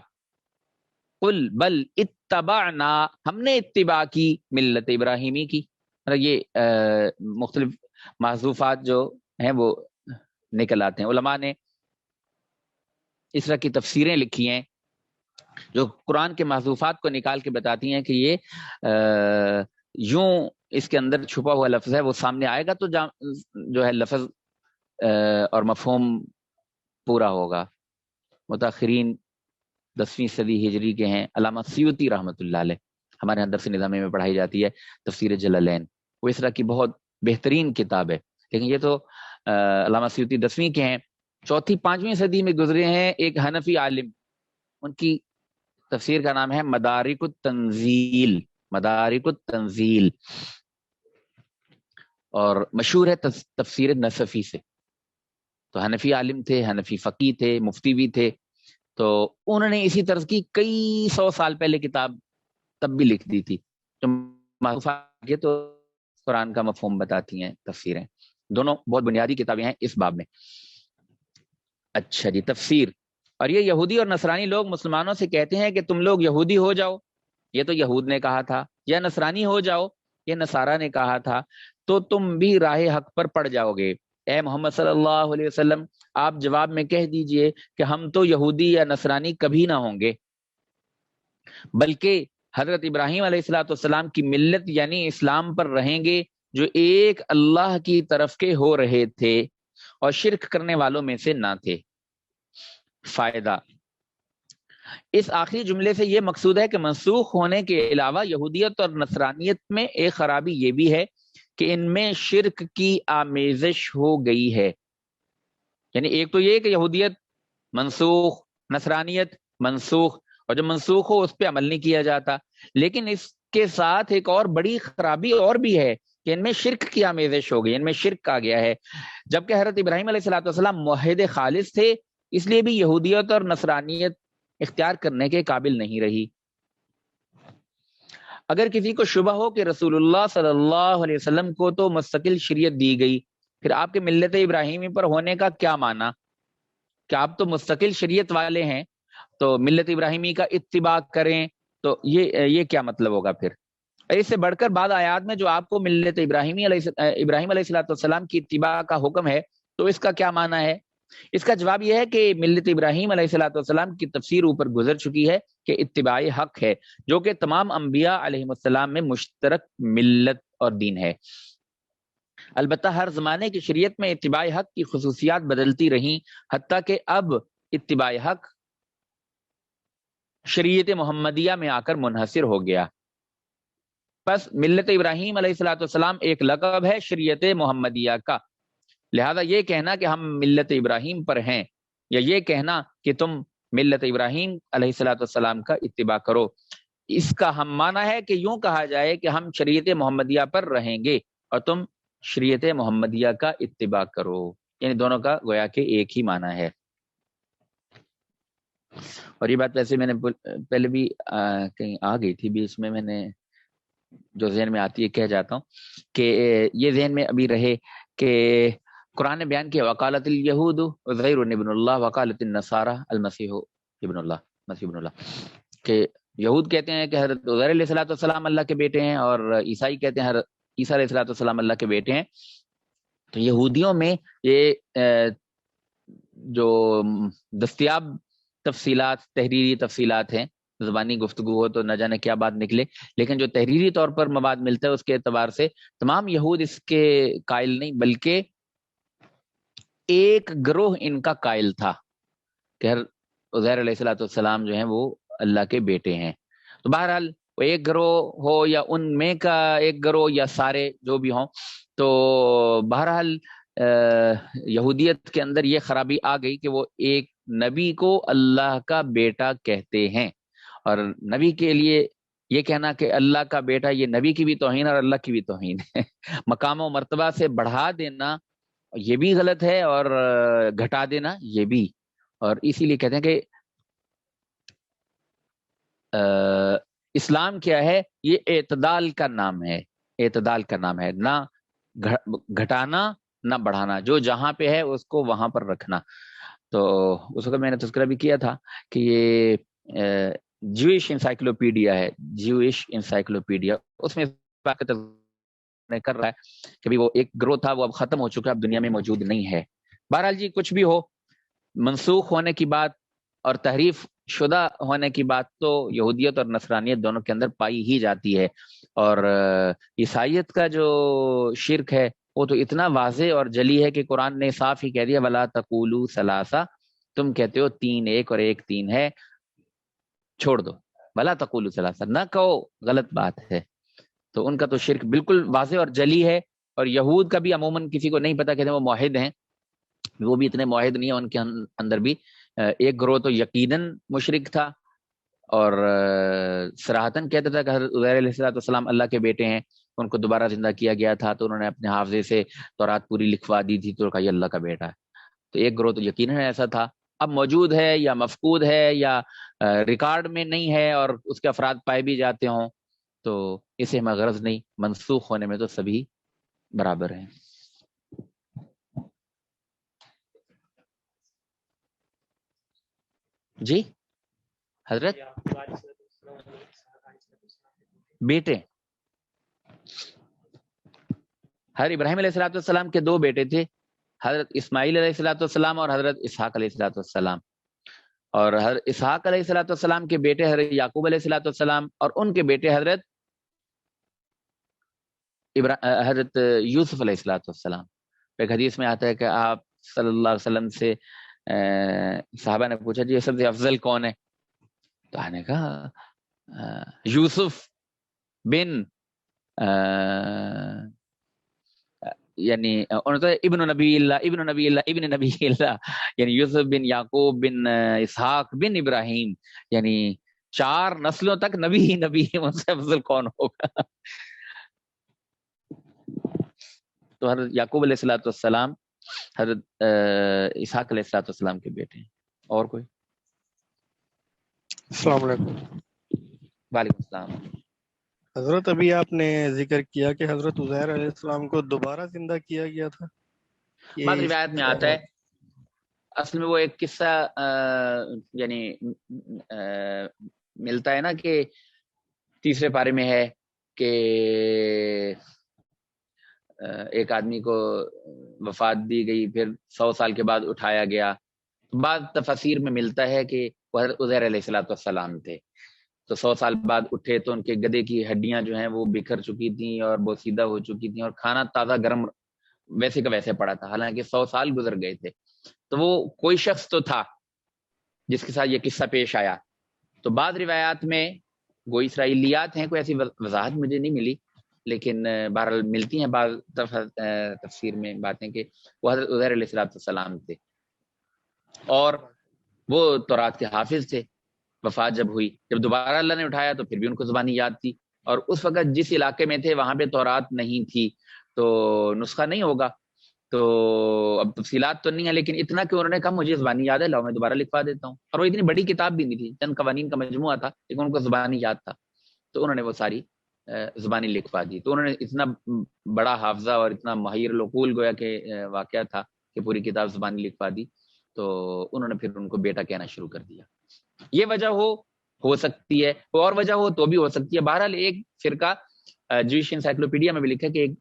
قل بل اتبعنا ہم نے اتباع کی ملت ابراہیمی کی. یہ مختلف محذوفات جو ہیں وہ نکل آتے ہیں. علماء نے اس طرح کی تفسیریں لکھی ہیں جو قرآن کے محذوفات کو نکال کے بتاتی ہیں کہ یہ یوں اس کے اندر چھپا ہوا لفظ ہے، وہ سامنے آئے گا تو جو ہے لفظ اور مفہوم پورا ہوگا. متاخرین 10ویں صدی ہجری کے ہیں، علامہ سیوطی رحمۃ اللہ علیہ، ہمارے یہاں درس نظامی میں پڑھائی جاتی ہے تفسیر جلالین، وہ اس طرح کی بہت بہترین کتاب ہے. لیکن یہ تو علامہ سیوطی 10ویں کے ہیں، 4ویں 5ویں صدی میں گزرے ہیں. ایک حنفی عالم، ان کی تفسیر کا نام ہے مدارک التنزیل، مدارک التنزیل، اور مشہور ہے تفسیر نصفی سے. تو حنفی عالم تھے، حنفی فقی تھے، مفتی بھی تھے، تو انہوں نے اسی طرز کی کئی 100 سال پہلے کتاب تب بھی لکھ دی تھی جو معروف تو قرآن کا مفہوم بتاتی ہیں تفسیریں. دونوں بہت بنیادی کتابیں ہیں اس باب میں. اچھا جی، تفسیر. اور یہ یہودی اور نصرانی لوگ مسلمانوں سے کہتے ہیں کہ تم لوگ یہودی ہو جاؤ، یہ تو یہود نے کہا تھا، یا نصرانی ہو جاؤ، یہ نصارہ نے کہا تھا، تو تم بھی راہ حق پر پڑ جاؤ گے. اے محمد صلی اللہ علیہ وسلم آپ جواب میں کہہ دیجئے کہ ہم تو یہودی یا نصرانی کبھی نہ ہوں گے، بلکہ حضرت ابراہیم علیہ الصلوۃ والسلام کی ملت یعنی اسلام پر رہیں گے، جو ایک اللہ کی طرف کے ہو رہے تھے اور شرک کرنے والوں میں سے نہ تھے۔ فائدہ، اس آخری جملے سے یہ مقصود ہے کہ منسوخ ہونے کے علاوہ یہودیت اور نصرانیت میں ایک خرابی یہ بھی ہے کہ ان میں شرک کی آمیزش ہو گئی ہے۔ یعنی ایک تو یہ کہ یہودیت منسوخ، نصرانیت منسوخ، اور جب منسوخ ہو اس پہ عمل نہیں کیا جاتا، لیکن اس کے ساتھ ایک اور بڑی خرابی اور بھی ہے کہ ان میں شرک کی آمیزش ہو گئی، ان میں شرک آ گیا ہے، جبکہ حضرت ابراہیم علیہ السلام موحد خالص تھے، اس لیے بھی یہودیت اور نصرانیت اختیار کرنے کے قابل نہیں رہی۔ اگر کسی کو شبہ ہو کہ رسول اللہ صلی اللہ علیہ وسلم کو تو مستقل شریعت دی گئی، پھر آپ کے ملت ابراہیمی پر ہونے کا کیا معنی؟ کہ آپ تو مستقل شریعت والے ہیں تو ملت ابراہیمی کا اتباع کریں، تو یہ کیا مطلب ہوگا پھر؟ اس سے بڑھ کر بعض آیات میں جو آپ کو ملت ابراہیم علیہ السلام کی اتباع کا حکم ہے، تو اس کا کیا معنی ہے؟ اس کا جواب یہ ہے کہ ملت ابراہیم علیہ السلام کی تفسیر اوپر گزر چکی ہے کہ اتباع حق ہے، جو کہ تمام انبیاء علیہ السلام میں مشترک ملت اور دین ہے۔ البتہ ہر زمانے کی شریعت میں اتباع حق کی خصوصیات بدلتی رہیں، حتیٰ کہ اب اتباع حق شریعت محمدیہ میں آ کر منحصر ہو گیا۔ پس ملت ابراہیم علیہ السلام ایک لقب ہے شریعت محمدیہ کا، لہذا یہ کہنا کہ ہم ملت ابراہیم پر ہیں، یا یہ کہنا کہ تم ملت ابراہیم علیہ السلام کا اتباع کرو، اس کا ہم معنی ہے کہ یوں کہا جائے کہ ہم شریعت محمدیہ پر رہیں گے اور تم شریعت محمدیہ کا اتباع کرو، یعنی دونوں کا گویا کہ ایک ہی معنی ہے۔ اور یہ بات ویسے میں نے پہلے بھی کہیں آ گئی تھی بیچ میں نے جو ذہن میں آتی ہے کہہ جاتا ہوں کہ یہ ذہن میں ابھی رہے کہ قرآن نے بیان کیا وقالت الیہود عزیر ابن اللہ وقالت النصارى المسیح ابن اللہ، مسیح ابن اللہ، کہ یہود کہتے ہیں کہ حضرت عزیر علیہ السلام اللہ کے بیٹے ہیں، اور عیسائی کہتے ہیں حضرت عیسیٰ علیہ السلام اللہ کے بیٹے ہیں۔ تو یہودیوں میں یہ جو دستیاب تفصیلات، تحریری تفصیلات ہیں، زبانی گفتگو ہو تو نہ جانے کیا بات نکلے، لیکن جو تحریری طور پر مواد ملتا ہے اس کے اعتبار سے تمام یہود اس کے قائل نہیں، بلکہ ایک گروہ ان کا قائل تھا کہ عزیر علیہ السلام جو ہیں وہ اللہ کے بیٹے ہیں۔ تو بہرحال وہ ایک گروہ ہو یا ان میں کا ایک گروہ یا سارے جو بھی ہوں، تو بہرحال یہودیت کے اندر یہ خرابی آ گئی کہ وہ ایک نبی کو اللہ کا بیٹا کہتے ہیں، اور نبی کے لیے یہ کہنا کہ اللہ کا بیٹا یہ نبی کی بھی توہین اور اللہ کی بھی توہین ہے۔ مقام و مرتبہ سے بڑھا دینا یہ بھی غلط ہے اور گھٹا دینا یہ بھی، اور اسی لیے کہتے ہیں کہ اسلام کیا ہے؟ یہ اعتدال کا نام ہے، اعتدال کا نام ہے، نہ گھٹانا نہ بڑھانا، جو جہاں پہ ہے اس کو وہاں پر رکھنا۔ تو اس وقت میں نے تذکرہ بھی کیا تھا کہ یہ جوئش انسائکلوپیڈیا ہے، جوئش انسائکلوپیڈیا، اس میں کر رہا ہے کہ وہ ایک گروہ تھا، وہ اب ختم ہو چکا، اب دنیا میں موجود نہیں ہے۔ بہرحال جی کچھ بھی ہو، منسوخ ہونے کی بات اور تحریف شدہ ہونے کی بات تو یہودیت اور نصرانیت دونوں کے اندر پائی ہی جاتی ہے، اور عیسائیت کا جو شرک ہے وہ تو اتنا واضح اور جلی ہے کہ قرآن نے صاف ہی کہہ دیا وَلَا تَقُولُوا ثَلَاثَةٌ، تم کہتے ہو تین ایک اور ایک تین ہے، چھوڑ دو، وَلَا تَقُولُوا ثَلَاثَةٌ، نہ کہو، غلط بات ہے۔ تو ان کا تو شرک بالکل واضح اور جلی ہے، اور یہود کا بھی عموماً کسی کو نہیں پتا، کہتے ہیں وہ موحد ہیں، وہ بھی اتنے موحد نہیں ہیں، ان کے اندر بھی ایک گروہ تو یقیناً مشرک تھا اور صراحتاً کہتا تھا کہ حضرت عزیر علیہ السلام اللہ کے بیٹے ہیں، ان کو دوبارہ زندہ کیا گیا تھا تو انہوں نے اپنے حافظے سے تورات پوری لکھوا دی تھی تو کہا یہ اللہ کا بیٹا ہے۔ تو ایک گروہ تو یقیناً ایسا تھا، اب موجود ہے یا مفقود ہے یا ریکارڈ میں نہیں ہے اور اس کے افراد پائے بھی جاتے ہوں تو اسے ہمیں غرض نہیں، منسوخ ہونے میں تو سبھی برابر ہیں۔ جی حضرت بیٹے، حضرت ابراہیم علیہ السلام کے دو بیٹے تھے، حضرت اسماعیل علیہ السلام اور حضرت اسحاق علیہ السلام، اور حضرت اسحاق علیہ السلام کے بیٹے حضرت یعقوب علیہ السلام اور ان کے بیٹے حضرت حضرت یوسف علیہ السلام، ایک حدیث میں آتا ہے کہ آپ صلی اللہ علیہ وسلم سے صحابہ نے پوچھا جی سب سے افضل کون ہے؟ تو آپ نے کہا یوسف بن یعنی ابن نبی اللہ یعنی یوسف بن یعقوب بن اسحاق بن ابراہیم، یعنی 4 نسلوں تک نبی ہی نبی، ان سے افضل کون ہوگا؟ تو حضرت یعقوب علیہ السلام حضرت اسحاق علیہ السلام کے بیٹے ہیں۔ اور کوئی؟ السلام علیکم۔ وعلیکم السلام۔ حضرت ابھی آپ نے ذکر کیا کہ حضرت عزیر علیہ السلام کو دوبارہ زندہ کیا گیا تھا، بعض روایت میں آتا ہے، اصل میں وہ ایک قصہ یعنی ملتا ہے نا کہ 3 پارے میں ہے کہ ایک آدمی کو وفات دی گئی، پھر 100 سال کے بعد اٹھایا گیا۔ بعض تفاسیر میں ملتا ہے کہ وہ حضرت عزیر علیہ السلام تھے، تو 100 سال بعد اٹھے تو ان کے گدے کی ہڈیاں جو ہیں وہ بکھر چکی تھیں اور بوسیدہ ہو چکی تھیں، اور کھانا تازہ گرم ویسے کا ویسے پڑا تھا، حالانکہ 100 سال گزر گئے تھے۔ تو وہ کوئی شخص تو تھا جس کے ساتھ یہ قصہ پیش آیا۔ تو بعض روایات میں وہ اسرائیلیات ہیں، کوئی ایسی وضاحت مجھے نہیں ملی، لیکن بہرحال ملتی ہیں بعض تفسیر میں باتیں کہ وہ حضرت عزیر علیہ السلام تھے، اور وہ تورات کے حافظ تھے۔ وفات جب ہوئی، جب دوبارہ اللہ نے اٹھایا تو پھر بھی ان کو زبانی یاد تھی، اور اس وقت جس علاقے میں تھے وہاں پہ تورات نہیں تھی، تو نسخہ نہیں ہوگا، تو اب تفصیلات تو نہیں ہے، لیکن اتنا کہ انہوں نے کہا مجھے زبانی یاد ہے، لاؤ میں دوبارہ لکھوا دیتا ہوں۔ اور وہ اتنی بڑی کتاب بھی نہیں تھی، چند قوانین کا مجموعہ تھا، لیکن ان کو زبانی یاد تھا، تو انہوں نے وہ ساری زبانی لکھوا دی۔ تو انہوں نے اتنا بڑا حافظہ اور اتنا ماہر العقول گویا کہ واقعہ تھا کہ پوری کتاب زبانی لکھوا دی، تو انہوں نے پھر ان کو بیٹا کہنا شروع کر دیا۔ یہ وجہ ہو سکتی ہے، اور وجہ ہو تو بھی ہو سکتی ہے۔ بہرحال ایک فرقہ جوئش انسائکلوپیڈیا میں بھی لکھا کہ ایک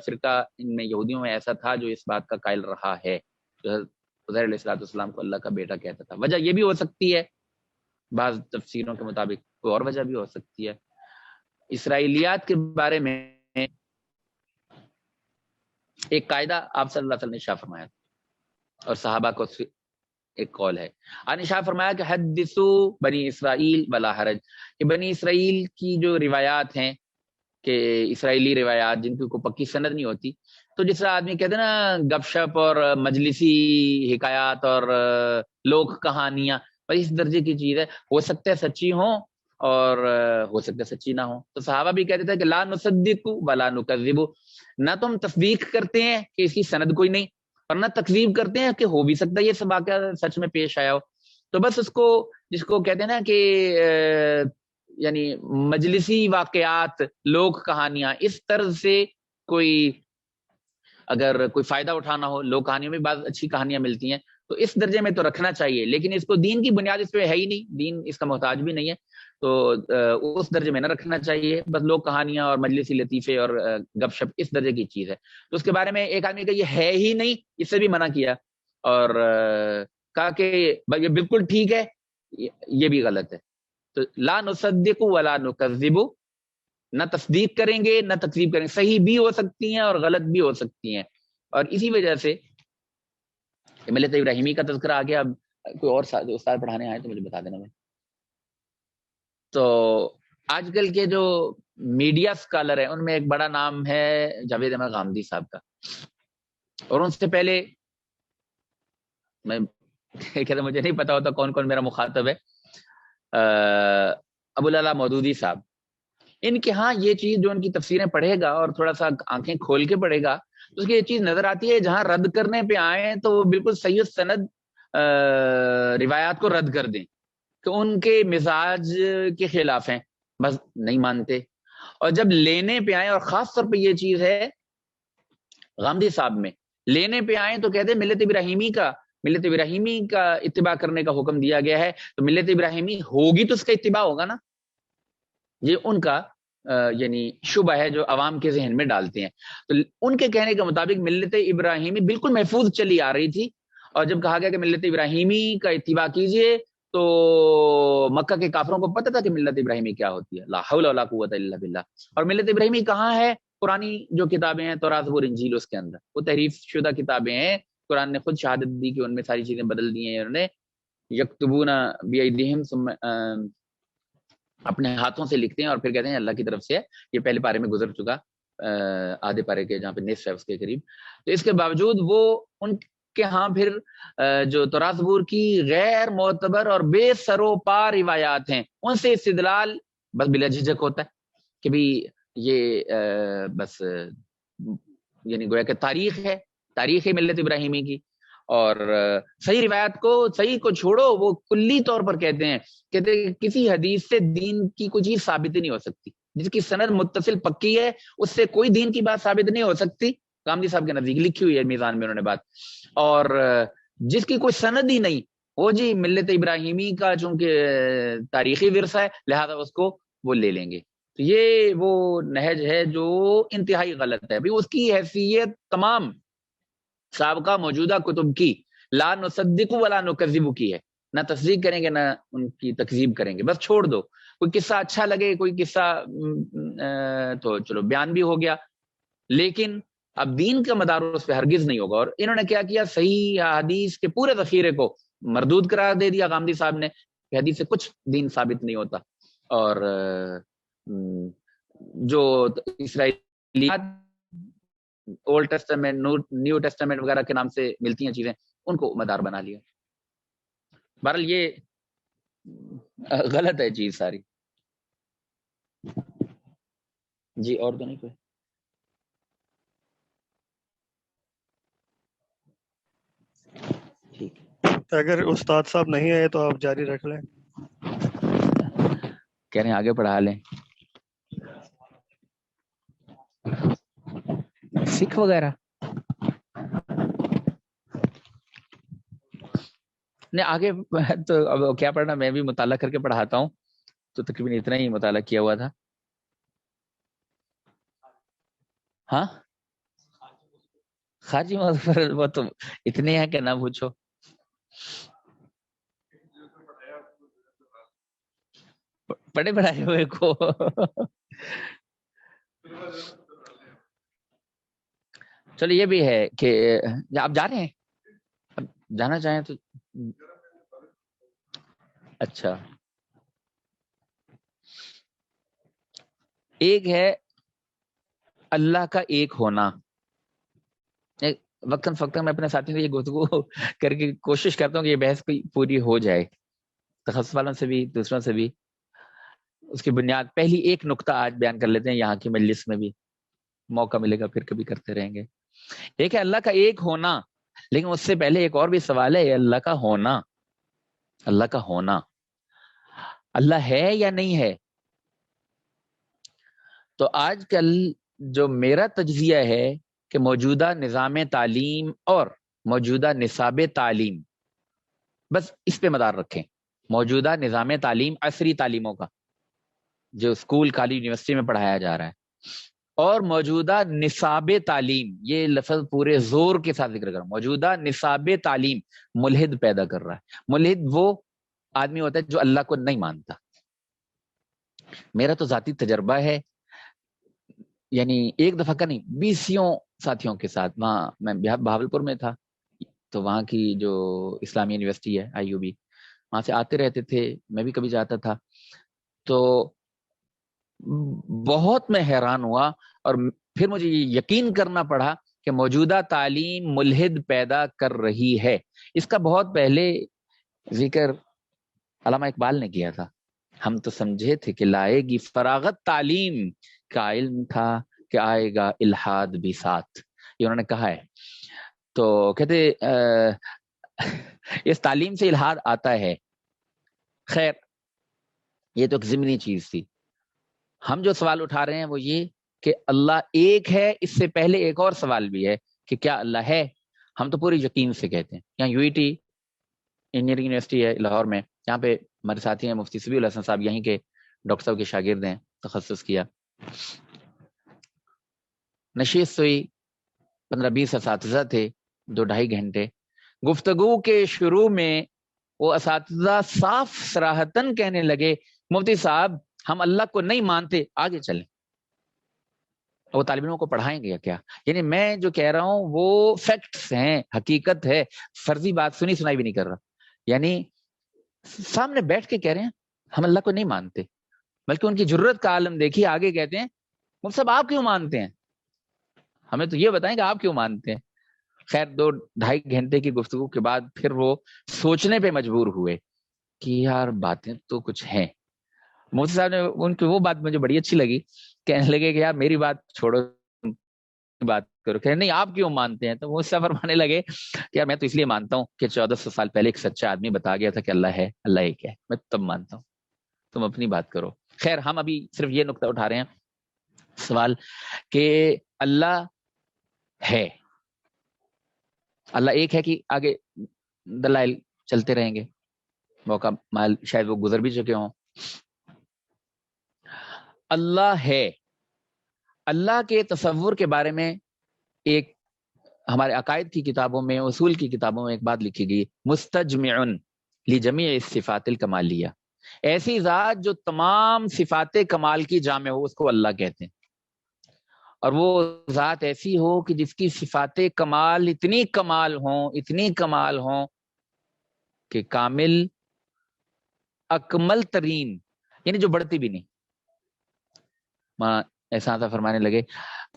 فرقہ ان میں یہودیوں میں ایسا تھا جو اس بات کا قائل رہا ہے، جو عزیر علیہ السلام کو اللہ کا بیٹا کہتا تھا۔ وجہ یہ بھی ہو سکتی ہے، بعض تفسیروں کے مطابق کوئی اور وجہ بھی ہو سکتی ہے۔ اسرائیلیات کے بارے میں ایک قاعدہ آپ صلی اللہ علیہ وسلم نے شائع فرمایا اور صحابہ کو ایک قول ہے، آپ نے شائع فرمایا کہ حدثو بنی اسرائیل ولا حرج، کہ بنی اسرائیل کی جو روایات ہیں، کہ اسرائیلی روایات جن کی کوئی پکی سند نہیں ہوتی، تو جس طرح آدمی کہتے ہیں نا گپ شپ اور مجلسی حکایات اور لوک کہانیاں، بس اس درجے کی چیز ہے، ہو سکتا ہے سچی ہوں اور ہو سکتا ہے سچی نہ ہو۔ تو صحابہ بھی کہتے تھے کہ لا نصدق ولا نکذب، نہ تم تصدیق کرتے ہیں کہ اس کی سند کوئی نہیں، اور نہ تکذیب کرتے ہیں کہ ہو بھی سکتا ہے یہ سب واقعہ سچ میں پیش آیا ہو۔ تو بس اس کو جس کو کہتے ہیں نا کہ یعنی مجلسی واقعات، لوک کہانیاں، اس طرز سے کوئی اگر کوئی فائدہ اٹھانا ہو، لوک کہانیوں میں بعض اچھی کہانیاں ملتی ہیں، تو اس درجے میں تو رکھنا چاہیے، لیکن اس کو دین کی بنیاد اس پہ ہے ہی نہیں، دین اس کا محتاج بھی نہیں ہے، تو اس درجے میں نہ رکھنا چاہیے۔ بس لوک کہانیاں اور مجلسی لطیفے اور گپ شپ اس درجے کی چیز ہے، تو اس کے بارے میں ایک آدمی کا یہ ہے ہی نہیں، اس سے بھی منع کیا، اور کہا کہ یہ بالکل ٹھیک ہے، یہ بھی غلط ہے۔ تو لا نصدق ولا نکذب، نہ تصدیق کریں گے نہ تکذیب کریں گے، صحیح بھی ہو سکتی ہیں اور غلط بھی ہو سکتی ہیں، اور اسی وجہ سے ملت ابراہیمی کا تذکرہ آ گیا۔ اب کوئی اور استاد پڑھانے آئے تو مجھے بتا دینا بھائی۔ تو آج کل کے جو میڈیا اسکالر ہیں ان میں ایک بڑا نام ہے جاوید احمد غامدی صاحب کا، اور ان سے پہلے میں کہتا مجھے نہیں پتا ہوتا کون کون میرا مخاطب ہے، ابو العلا مودودی صاحب، ان کے ہاں یہ چیز جو ان کی تفسیریں پڑھے گا اور تھوڑا سا آنکھیں کھول کے پڑھے گا تو اس کی یہ چیز نظر آتی ہے، جہاں رد کرنے پہ آئے تو وہ بالکل صحیح سند روایات کو رد کر دیں کہ ان کے مزاج کے خلاف ہیں، بس نہیں مانتے، اور جب لینے پہ آئے، اور خاص طور پہ یہ چیز ہے غامدی صاحب میں، لینے پہ آئے تو کہتے ہیں ملت ابراہیمی کا اتباع کرنے کا حکم دیا گیا ہے، تو ملت ابراہیمی ہوگی تو اس کا اتباع ہوگا نا، یہ ان کا یعنی شبہ ہے جو عوام کے ذہن میں ڈالتے ہیں۔ تو ان کے کہنے کے مطابق ملت ابراہیمی بالکل محفوظ چلی آ رہی تھی، اور جب کہا گیا کہ ملت ابراہیمی کا اتباع کیجئے تو مکہ کے کافروں کو پتہ تھا کہ ملت ابراہیمی کیا ہوتی ہے، لا حول ولا قوت الا باللہ، اور ملت ابراہیمی کہاں ہے؟ پرانی جو کتابیں ہیں تورات زبور انجیل اس کے اندر وہ تحریف شدہ کتابیں ہیں. قرآن نے خود شہادت دی کہ ان میں ساری چیزیں بدل دی ہیں. انہوں نے یکتبون بیدیہم ثم اپنے ہاتھوں سے لکھتے ہیں اور پھر کہتے ہیں اللہ کی طرف سے ہے. یہ پہلے پارے میں گزر چکا, آدھے پارے کے جہاں پہ نصف ہے اس کے قریب. تو اس کے باوجود وہ ان کے ہاں پھر جو تورات زبور کی غیر معتبر اور بے سر و پا روایات ہیں ان سے استدلال بس بلا جھجک ہوتا ہے کہ بھی یہ بس یعنی گویا کہ تاریخ ہے, تاریخ ملت ابراہیمی کی. اور صحیح روایت کو, صحیح کو چھوڑو, وہ کلی طور پر کہتے ہیں کسی حدیث سے دین کی کوئی چیز ثابت ہی نہیں ہو سکتی. جس کی سند متصل پکی ہے اس سے کوئی دین کی بات ثابت نہیں ہو سکتی. کامدی صاحب کے نزدیک لکھی ہوئی ہے میزان میں انہوں نے بات. اور جس کی کوئی سند ہی نہیں, وہ جی ملت ابراہیمی کا چونکہ تاریخی ورثہ ہے لہذا اس کو وہ لے لیں گے. تو یہ وہ نہج ہے جو انتہائی غلط ہے. بھی اس کی حیثیت تمام سابقہ موجودہ کتب کی لا نصدق ولا نکذب کی ہے. نہ تصدیق کریں گے نہ ان کی تکذیب کریں گے, بس چھوڑ دو. کوئی قصہ اچھا لگے, کوئی قصہ تو چلو بیان بھی ہو گیا, لیکن اب دین کا مدار اس پہ ہرگز نہیں ہوگا. اور انہوں نے کیا کیا, صحیح حدیث کے پورے ذخیرے کو مردود قرار دے دیا غامدی صاحب نے کہ حدیث سے کچھ دین ثابت نہیں ہوتا. اور جو اسرائیلیات اولڈ ٹیسٹمنٹ نیو ٹیسٹمنٹ وغیرہ کے نام سے ملتی ہیں چیزیں, ان کو مدار بنا لیا. بہرحال یہ غلط ہے چیز ساری. جی اور تو نہیں کوئی؟ ٹھیک ہے, اگر استاد صاحب نہیں آئے تو آپ جاری رکھ لیں. کہہ رہے ہیں آگے پڑھا لیں. سکھ وغیرہ نہیں آگے تو اب کیا پڑھنا, میں بھی مطالعہ کر کے پڑھاتا ہوں تو تقریباً اتنا ہی مطالعہ کیا ہوا تھا. ہاں خارجی موضوع وہ تو اتنے ہیں کہ نہ پوچھو. پڑھے پڑھائے ہوئے کو چلو یہ بھی ہے کہ آپ جا رہے ہیں, اب جانا چاہیں تو اچھا. ایک ہے اللہ کا ایک ہونا. وقتاً فوقتاً میں اپنے ساتھیوں سے یہ گفتگو کر کے کوشش کرتا ہوں کہ یہ بحث پوری ہو جائے, تخصص والوں سے بھی دوسروں سے بھی. اس کی بنیاد پہلی ایک نقطہ آج بیان کر لیتے ہیں, یہاں کی مجلس میں بھی موقع ملے گا پھر کبھی کرتے رہیں گے. ایک ہے اللہ کا ایک ہونا, لیکن اس سے پہلے ایک اور بھی سوال ہے, اللہ کا ہونا. اللہ کا ہونا, اللہ ہے یا نہیں ہے؟ تو آج کل جو میرا تجزیہ ہے کہ موجودہ نظام تعلیم اور موجودہ نصاب تعلیم, بس اس پہ مدار رکھیں. موجودہ نظام تعلیم عصری تعلیموں کا جو اسکول کالج یونیورسٹی میں پڑھایا جا رہا ہے, اور موجودہ نصاب تعلیم, یہ لفظ پورے زور کے ساتھ ذکر کروں, موجودہ نصاب تعلیم ملحد پیدا کر رہا ہے. ملحد وہ آدمی ہوتا ہے جو اللہ کو نہیں مانتا. میرا تو ذاتی تجربہ ہے, یعنی ایک دفعہ کا نہیں, 20 ساتھیوں کے ساتھ. وہاں میں بہاولپور میں تھا تو وہاں کی جو اسلامی یونیورسٹی ہے IUB, وہاں سے آتے رہتے تھے, میں بھی کبھی جاتا تھا. تو بہت میں حیران ہوا اور پھر مجھے یہ یقین کرنا پڑا کہ موجودہ تعلیم ملحد پیدا کر رہی ہے. اس کا بہت پہلے ذکر علامہ اقبال نے کیا تھا. ہم تو سمجھے تھے کہ لائے گی فراغت تعلیم, کا علم تھا کہ آئے گا الحاد بھی ساتھ, یہ انہوں نے کہا ہے. تو کہتے اس تعلیم سے الحاد آتا ہے. خیر یہ تو ایک ضمنی چیز تھی. ہم جو سوال اٹھا رہے ہیں وہ یہ کہ اللہ ایک ہے. اس سے پہلے ایک اور سوال بھی ہے کہ کیا اللہ ہے. ہم تو پوری یقین سے کہتے ہیں. یہاں UET انجینئرنگ یونیورسٹی ہے لاہور میں, یہاں پہ ہمارے ساتھی ہیں مفتی سبیع الحسن صاحب, یہیں کے ڈاکٹر صاحب کے شاگرد ہیں, تخصص کیا. نشست ہوئی, 15-20 اساتذہ تھے, 2-2.5 گھنٹے گفتگو کے شروع میں وہ اساتذہ صاف صراحتاً کہنے لگے, مفتی صاحب ہم اللہ کو نہیں مانتے, آگے چلیں. وہ طالب علموں کو پڑھائیں گے یا کیا؟ یعنی میں جو کہہ رہا ہوں وہ فیکٹس ہیں، حقیقت ہے، فرضی بات سنی سنائی بھی نہیں کر رہا. یعنی سامنے بیٹھ کے کہہ رہے ہیں ہم اللہ کو نہیں مانتے، بلکہ ان کی جرت کا عالم دیکھیے، آگے کہتے ہیں مفتی صاحب آپ کیوں مانتے ہیں؟ ہمیں تو یہ بتائیں کہ آپ کیوں مانتے ہیں. خیر 2-2.5 گھنٹے کی گفتگو کے بعد پھر وہ سوچنے پہ مجبور ہوئے کہ یار باتیں تو کچھ ہیں. مفتی صاحب نے ان کی وہ بات مجھے بڑی اچھی لگی، کہنے لگے کہ یار میری بات چھوڑو، بات کرو. کہ نہیں آپ کیوں مانتے ہیں؟ تو وہ اس سے فرمانے لگے کہ یار میں تو اس لیے مانتا ہوں کہ 1400 سال پہلے ایک سچا آدمی بتا گیا تھا کہ اللہ ہے، اللہ ایک ہے، میں تب مانتا ہوں، تم اپنی بات کرو. خیر ہم ابھی صرف یہ نقطہ اٹھا رہے ہیں سوال کہ اللہ ہے، اللہ ایک ہے کہ آگے دلائل چلتے رہیں گے، موقع مال شاید وہ گزر بھی چکے ہوں. اللہ ہے، اللہ کے تصور کے بارے میں ایک ہمارے عقائد کی کتابوں میں، اصول کی کتابوں میں ایک بات لکھی گئی، مستجمع لجمیع الصفات الکمالیہ، ایسی ذات جو تمام صفات کمال کی جامع ہو اس کو اللہ کہتے ہیں. اور وہ ذات ایسی ہو کہ جس کی صفات کمال اتنی کمال ہوں کہ کامل اکمل ترین، یعنی جو بڑھتی بھی نہیں. ماں ایسا فرمانے لگے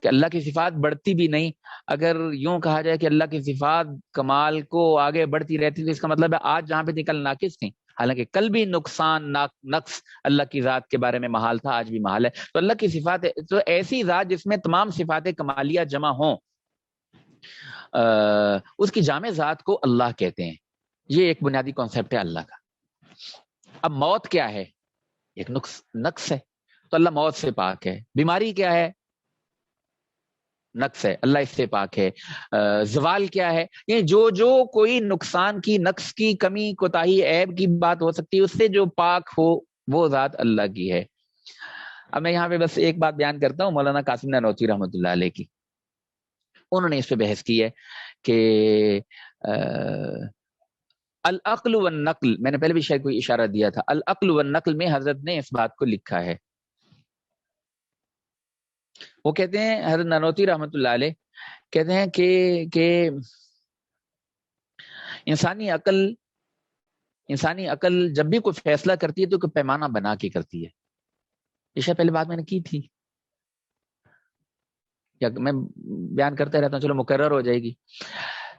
کہ اللہ کی صفات بڑھتی بھی نہیں. اگر یوں کہا جائے کہ اللہ کی صفات کمال کو آگے بڑھتی رہتی تو اس کا مطلب ہے آج جہاں پہ کل ناقص تھیں، حالانکہ کل بھی نقصان نقص اللہ کی ذات کے بارے میں محال تھا، آج بھی محال ہے. تو اللہ کی صفات تو ایسی ذات جس میں تمام صفات کمالیہ جمع ہوں، اس کی جامع ذات کو اللہ کہتے ہیں. یہ ایک بنیادی کانسیپٹ ہے اللہ کا. اب موت کیا ہے؟ ایک نقص ہے، تو اللہ موت سے پاک ہے. بیماری کیا ہے؟ نقص ہے، اللہ اس سے پاک ہے. زوال کیا ہے؟ یہ جو کوئی نقصان کی، نقص کی، کمی، کوتاہی، عیب کی بات ہو سکتی ہے، اس سے جو پاک ہو وہ ذات اللہ کی ہے. اب میں یہاں پہ بس ایک بات بیان کرتا ہوں، مولانا قاسم نانوتوی رحمۃ اللہ علیہ کی. انہوں نے اس پہ بحث کی ہے کہ العقل والنقل، میں نے پہلے بھی شاید کوئی اشارہ دیا تھا، العقل والنقل میں حضرت نے اس بات کو لکھا ہے. وہ کہتے ہیں حضرت نانوتوی رحمۃ اللہ علیہ کہتے ہیں کہ انسانی عقل جب بھی کوئی فیصلہ کرتی ہے تو کوئی پیمانہ بنا کے کرتی ہے. یہ شاید پہلے بات میں نے کی تھی یا میں بیان کرتے رہتا ہوں، چلو مقرر ہو جائے گی.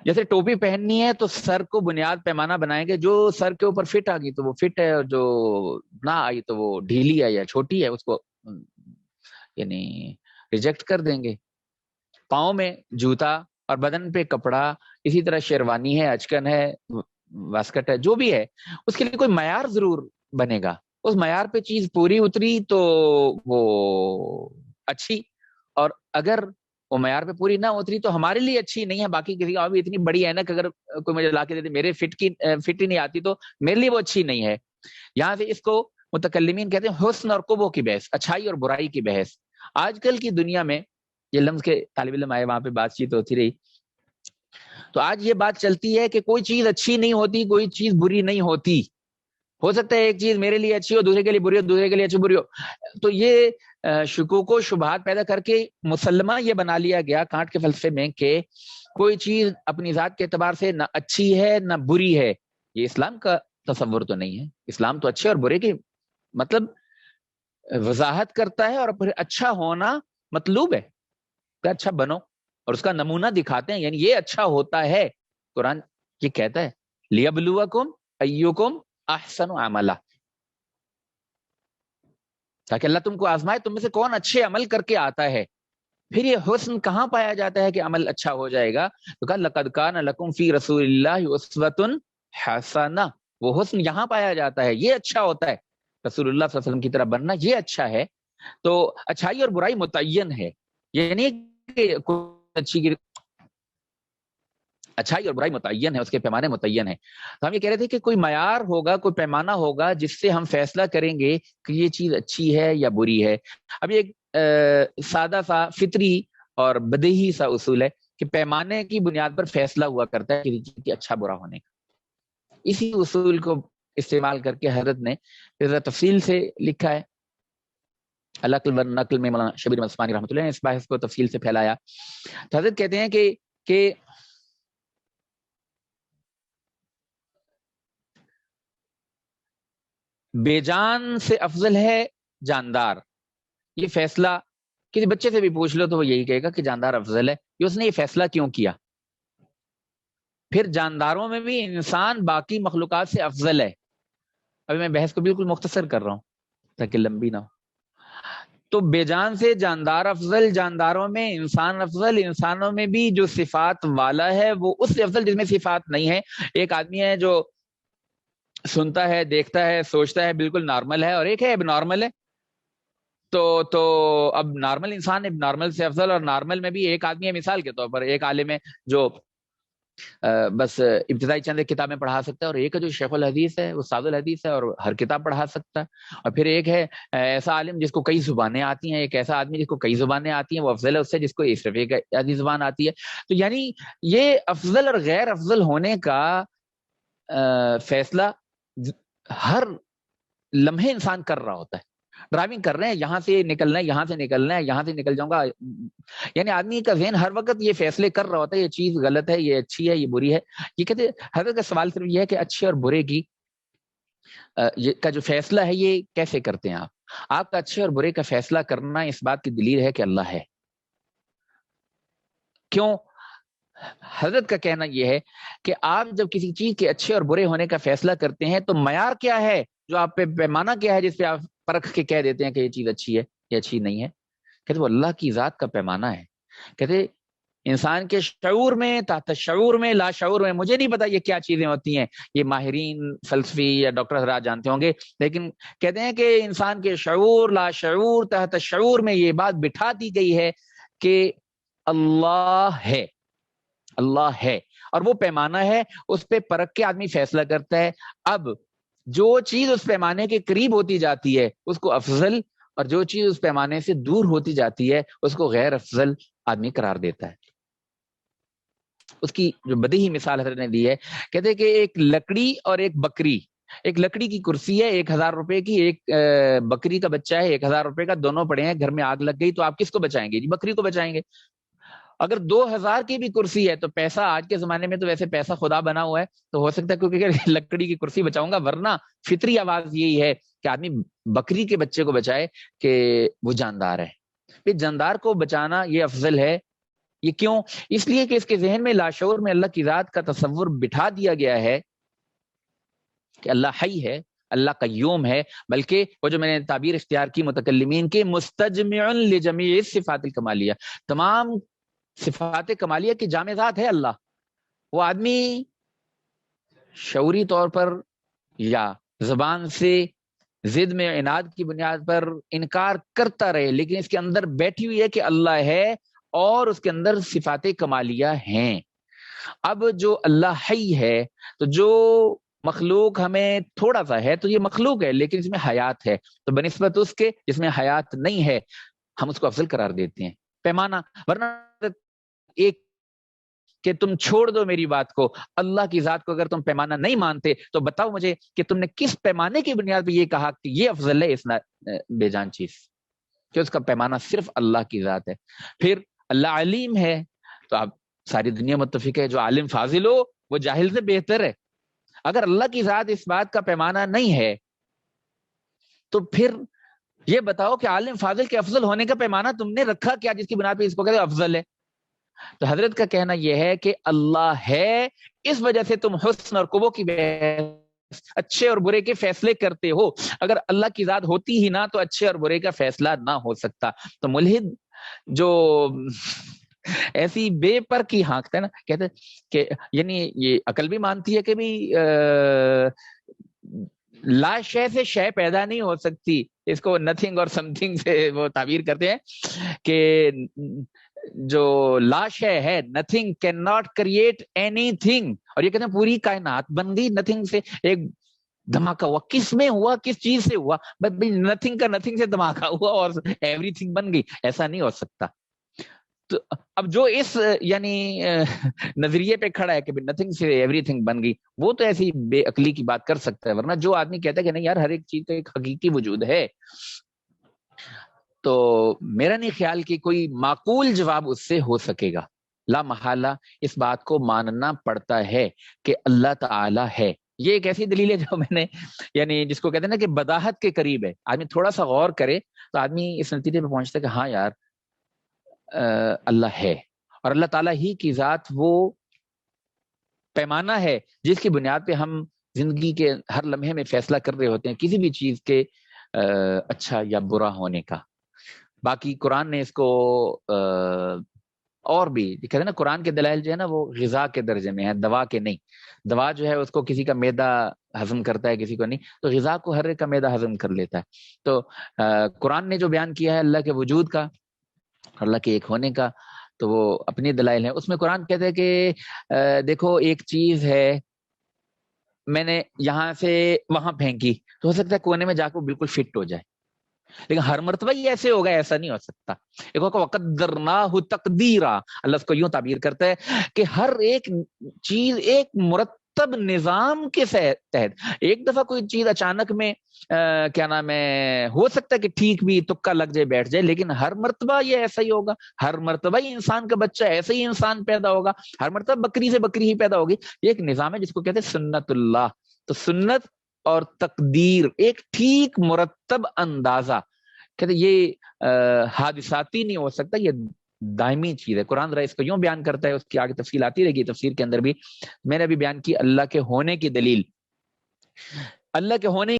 جیسے ٹوپی پہننی ہے تو سر کو بنیاد پیمانہ بنائیں گے، جو سر کے اوپر فٹ آ گئی تو وہ فٹ ہے، اور جو نہ آئی تو وہ ڈھیلی ہے یا چھوٹی ہے، اس کو یعنی ریجیکٹ کر دیں گے. پاؤں میں جوتا اور بدن پہ کپڑا، اسی طرح شیروانی ہے، اچکن ہے، واسکٹ ہے، جو بھی ہے اس کے لیے کوئی معیار ضرور بنے گا. اس معیار پہ چیز پوری اتری تو وہ اچھی، اور اگر وہ معیار پہ پوری نہ اتری تو ہمارے لیے اچھی نہیں ہے. باقی کسی اور بھی اتنی بڑی اینک اگر کوئی مجھے لا کے دے دے، میرے فٹ ہی نہیں آتی تو میرے لیے وہ اچھی نہیں ہے. یہاں سے اس کو متکلمین کہتے ہیں حسن اور قبح کی بحث، اچھائی اور برائی کی بحث. آج کل کی دنیا میں یہ لمز کے طالب علم آئے، وہاں پہ بات چیت ہوتی رہی، تو آج یہ بات چلتی ہے کہ کوئی چیز اچھی نہیں ہوتی، کوئی چیز بری نہیں ہوتی. ہو سکتا ہے ایک چیز میرے لیے اچھی ہو، دوسرے کے لیے بری ہو، دوسرے کے لیے اچھی بری ہو. تو یہ شکوک و شبہات پیدا کر کے مسلمہ یہ بنا لیا گیا کانٹ کے فلسفے میں کہ کوئی چیز اپنی ذات کے اعتبار سے نہ اچھی ہے نہ بری ہے. یہ اسلام کا تصور تو نہیں ہے. اسلام تو اچھے اور برے کی مطلب وضاحت کرتا ہے، اور پھر اچھا ہونا مطلوب ہے کہ اچھا بنو، اور اس کا نمونہ دکھاتے ہیں. یعنی یہ اچھا ہوتا ہے، قرآن یہ کہتا ہے لیبلوکم ایکم احسن عملا، تاکہ اللہ تم کو آزمائے تم میں سے کون اچھے عمل کر کے آتا ہے. پھر یہ حسن کہاں پایا جاتا ہے کہ عمل اچھا ہو جائے گا؟ تو کہا لقد کان لکم فی رسول اللہ اسوۃ حسنہ، وہ حسن یہاں پایا جاتا ہے. یہ اچھا ہوتا ہے، رسول اللہ صلی اللہ علیہ وسلم کی طرح بننا یہ اچھا ہے. تو اچھائی اور برائی متعین ہے، یعنی کہ اچھائی اور برائی متعین ہے، اس کے پیمانے متعین ہے. تو ہم یہ کہہ رہے تھے کہ کوئی معیار ہوگا، کوئی پیمانہ ہوگا جس سے ہم فیصلہ کریں گے کہ یہ چیز اچھی ہے یا بری ہے. اب یہ سادہ سا فطری اور بدیہی سا اصول ہے کہ پیمانے کی بنیاد پر فیصلہ ہوا کرتا ہے کہ اچھا برا ہونے کا. اسی اصول کو استعمال کر کے حضرت نے تفصیل سے لکھا ہے. العقل والنقل میں مولانا شبیر احمد عثمانی رحمۃ اللہ نے اس بحث کو تفصیل سے پھیلایا. تو حضرت کہتے ہیں کہ بے جان سے افضل ہے جاندار. یہ فیصلہ کسی بچے سے بھی پوچھ لو تو وہ یہی کہے گا کہ جاندار افضل ہے. کہ اس نے یہ فیصلہ کیوں کیا؟ پھر جانداروں میں بھی انسان باقی مخلوقات سے افضل ہے. ابھی میں بحث کو بالکل مختصر کر رہا ہوں تاکہ لمبی نہ ہو. تو بے جان سے جاندار افضل، جانداروں میں انسان افضل، انسانوں میں بھی جو صفات والا ہے وہ اس سے افضل جس میں صفات نہیں ہے. ایک آدمی ہے جو سنتا ہے، دیکھتا ہے، سوچتا ہے، بالکل نارمل ہے، اور ایک ہے اب نارمل ہے. تو اب نارمل انسان اب نارمل سے افضل. اور نارمل میں بھی ایک آدمی ہے، مثال کے طور پر ایک عالم ہے جو بس ابتدائی چند کتابیں پڑھا سکتا ہے، اور ایک ہے جو شیخ الحدیث ہے، استاد الحدیث ہے، اور ہر کتاب پڑھا سکتا ہے. اور پھر ایک ہے ایسا عالم جس کو کئی زبانیں آتی ہیں، ایک ایسا آدمی جس کو کئی زبانیں آتی ہیں، وہ افضل ہے اس سے جس کو صرف ایک آدھی زبان آتی ہے. تو یعنی یہ افضل اور غیر افضل ہونے کا فیصلہ ہر لمحے انسان کر رہا ہوتا ہے. ڈرائیونگ کر رہے ہیں، یہاں سے نکلنا ہے، یہاں سے نکلنا ہے، یہاں سے نکل جاؤں گا. یعنی آدمی کا ذہن ہر وقت یہ فیصلے کر رہا ہوتا ہے، یہ چیز غلط ہے، یہ اچھی ہے، یہ بری ہے. یہ کہتے حضرت کا سوال صرف یہ ہے کہ اچھے اور برے کی کا جو فیصلہ ہے یہ کیسے کرتے ہیں آپ کا اچھے اور برے کا فیصلہ کرنا اس بات کی دلیل ہے کہ اللہ ہے. کیوں؟ حضرت کا کہنا یہ ہے کہ آپ جب کسی چیز کے اچھے اور برے ہونے کا فیصلہ کرتے ہیں تو معیار کیا ہے جو آپ پہ، پیمانہ کیا ہے جس پہ آپ پرکھ کے کہہ دیتے ہیں کہ یہ چیز اچھی ہے یا اچھی نہیں ہے؟ کہتے وہ اللہ کی ذات کا پیمانہ ہے. کہتے انسان کے شعور میں، تحت شعور میں، لا شعور میں، مجھے نہیں پتا یہ کیا چیزیں ہوتی ہیں، یہ ماہرین فلسفی یا ڈاکٹر حضرات جانتے ہوں گے، لیکن کہتے ہیں کہ انسان کے شعور، لا شعور، تحت شعور میں یہ بات بٹھا دی گئی ہے کہ اللہ ہے، اللہ ہے. اور وہ پیمانہ ہے، اس پہ پرکھ کے آدمی فیصلہ کرتا ہے. اب جو چیز اس پیمانے کے قریب ہوتی جاتی ہے اس کو افضل، اور جو چیز اس پیمانے سے دور ہوتی جاتی ہے اس کو غیر افضل آدمی قرار دیتا ہے. اس کی جو بدیہی مثال حضرت نے دی ہے، کہتے ہیں کہ ایک لکڑی اور ایک بکری. ایک لکڑی کی کرسی ہے 1000 روپے کی، ایک بکری کا بچہ ہے 1000 روپے کا، دونوں پڑے ہیں، گھر میں آگ لگ گئی تو آپ کس کو بچائیں گے؟ جی بکری کو بچائیں گے. اگر 2000 کی بھی کرسی ہے تو پیسہ آج کے زمانے میں تو ویسے پیسہ خدا بنا ہوا ہے، تو ہو سکتا ہے کیونکہ لکڑی کی کرسی بچاؤں گا، ورنہ فطری آواز یہی ہے کہ آدمی بکری کے بچے کو بچائے کہ وہ جاندار ہے. پھر جاندار کو بچانا یہ افضل ہے. یہ کیوں؟ اس لیے کہ اس کے ذہن میں لاشعور میں اللہ کی ذات کا تصور بٹھا دیا گیا ہے کہ اللہ حی ہے، اللہ قیوم ہے. بلکہ وہ جو میں نے تعبیر اختیار کی متکلمین کے، مستجمع لجمیع الصفات الکمالیہ، تمام صفات کمالیہ کی جامع ذات ہے اللہ. وہ آدمی شعوری طور پر یا زبان سے ضد میں عناد کی بنیاد پر انکار کرتا رہے، لیکن اس کے اندر بیٹھی ہوئی ہے کہ اللہ ہے اور اس کے اندر صفات کمالیہ ہیں. اب جو اللہ حی ہے، تو جو مخلوق ہمیں تھوڑا سا ہے تو یہ مخلوق ہے لیکن اس میں حیات ہے، تو بنسبت اس کے جس میں حیات نہیں ہے ہم اس کو افضل قرار دیتے ہیں. پیمانہ. ورنہ ایک کہ تم چھوڑ دو میری بات کو، اللہ کی ذات کو اگر تم پیمانہ نہیں مانتے تو بتاؤ مجھے کہ تم نے کس پیمانے کی بنیاد پہ یہ کہا کہ یہ افضل ہے اس بے جان چیز، کہ اس کا پیمانہ صرف اللہ کی ذات ہے. پھر اللہ علیم ہے، تو آپ ساری دنیا متفق ہے جو عالم فاضل ہو وہ جاہل سے بہتر ہے. اگر اللہ کی ذات اس بات کا پیمانہ نہیں ہے تو پھر یہ بتاؤ کہ عالم فاضل کے افضل ہونے کا پیمانہ تم نے رکھا کیا جس کی بنا پہ اس کو کہتے افضل ہے؟ تو حضرت کا کہنا یہ ہے کہ اللہ ہے، اس وجہ سے تم حسن اور قبح کی اچھے اور برے کے فیصلے کرتے ہو. اگر اللہ کی ذات ہوتی ہی نہ تو اچھے اور برے کا فیصلہ نہ ہو سکتا. تو ملحد جو ایسی بے پر کی ہانکتا ہے نا، کہتے کہ یعنی یہ عقل بھی مانتی ہے کہ بھی لا شے سے شے پیدا نہیں ہو سکتی، اس کو نتھنگ اور سم تھنگ سے وہ تعبیر کرتے ہیں کہ جو لا شے ہے، nothing can not create any thing, اور یہ کہتے ہیں پوری کائنات بن گئی نتھنگ سے. ایک دھماکہ ہوا، کس میں ہوا؟ کس چیز سے ہوا؟ بس نتھنگ کا نتھنگ سے دھماکہ ہوا اور ایوری تھنگ بن گئی. ایسا نہیں ہو سکتا. تو اب جو اس یعنی نظریے پہ کھڑا ہے کہ نتھنگ سے ایوری تھنگ بن گئی، وہ تو ایسی بے عقلی کی بات کر سکتا ہے. ورنہ جو آدمی کہتا ہے کہ نہیں یار ہر ایک چیز کا ایک حقیقی وجود ہے، تو میرا نہیں خیال کہ کوئی معقول جواب اس سے ہو سکے گا. لا محالہ اس بات کو ماننا پڑتا ہے کہ اللہ تعالی ہے. یہ ایک ایسی دلیل ہے جو میں نے یعنی جس کو کہتے ہیں نا کہ بداہت کے قریب ہے. آدمی تھوڑا سا غور کرے تو آدمی اس نتیجے پہ پہنچتا ہے کہ ہاں یار اللہ ہے, اور اللہ تعالیٰ ہی کی ذات وہ پیمانہ ہے جس کی بنیاد پہ ہم زندگی کے ہر لمحے میں فیصلہ کر رہے ہوتے ہیں کسی بھی چیز کے اچھا یا برا ہونے کا. باقی قرآن نے اس کو اور بھی کہتے ہیں نا, قرآن کے دلائل جو ہے نا وہ غذا کے درجے میں ہیں, دوا کے نہیں. دوا جو ہے اس کو کسی کا معدہ ہضم کرتا ہے, کسی کو نہیں, تو غذا کو ہر ایک کا معدہ ہضم کر لیتا ہے. تو قرآن نے جو بیان کیا ہے اللہ کے وجود کا, اللہ کے ایک ہونے کا, تو وہ اپنی دلائل ہیں. اس میں قرآن کہتے ہیں کہ دیکھو ایک چیز ہے میں نے یہاں سے وہاں پھینکی تو ہو سکتا ہے کونے میں جا کے بالکل فٹ ہو جائے, لیکن ہر مرتبہ یہ ایسے ہوگا ایسا نہیں ہو سکتا. ایک وَقَدَّرْنَاهُ تَقْدِيرًا, اللہ اس کو یوں تعبیر کرتا ہے کہ ہر ایک چیز ایک مرتب نظام کے تحت. ایک دفعہ کوئی چیز اچانک میں کیا نام ہے ہو سکتا ہے کہ ٹھیک بھی تکا لگ جائے بیٹھ جائے, لیکن ہر مرتبہ یہ ایسا ہی ہوگا. ہر مرتبہ ہی انسان کا بچہ ایسے ہی انسان پیدا ہوگا, ہر مرتبہ بکری سے بکری ہی پیدا ہوگی. یہ ایک نظام ہے جس کو کہتے ہیں سنت اللہ. تو سنت اور تقدیر ایک ٹھیک مرتب اندازہ, کہتے یہ حادثاتی نہیں ہو سکتا, یہ دائمی چیز ہے. قرآن ذرا اس کو یوں بیان کرتا ہے, اس کی آگے تفصیل آتی رہے گی. تفسیر کے اندر بھی میں نے ابھی بیان کی اللہ کے ہونے کی دلیل. اللہ کے ہونے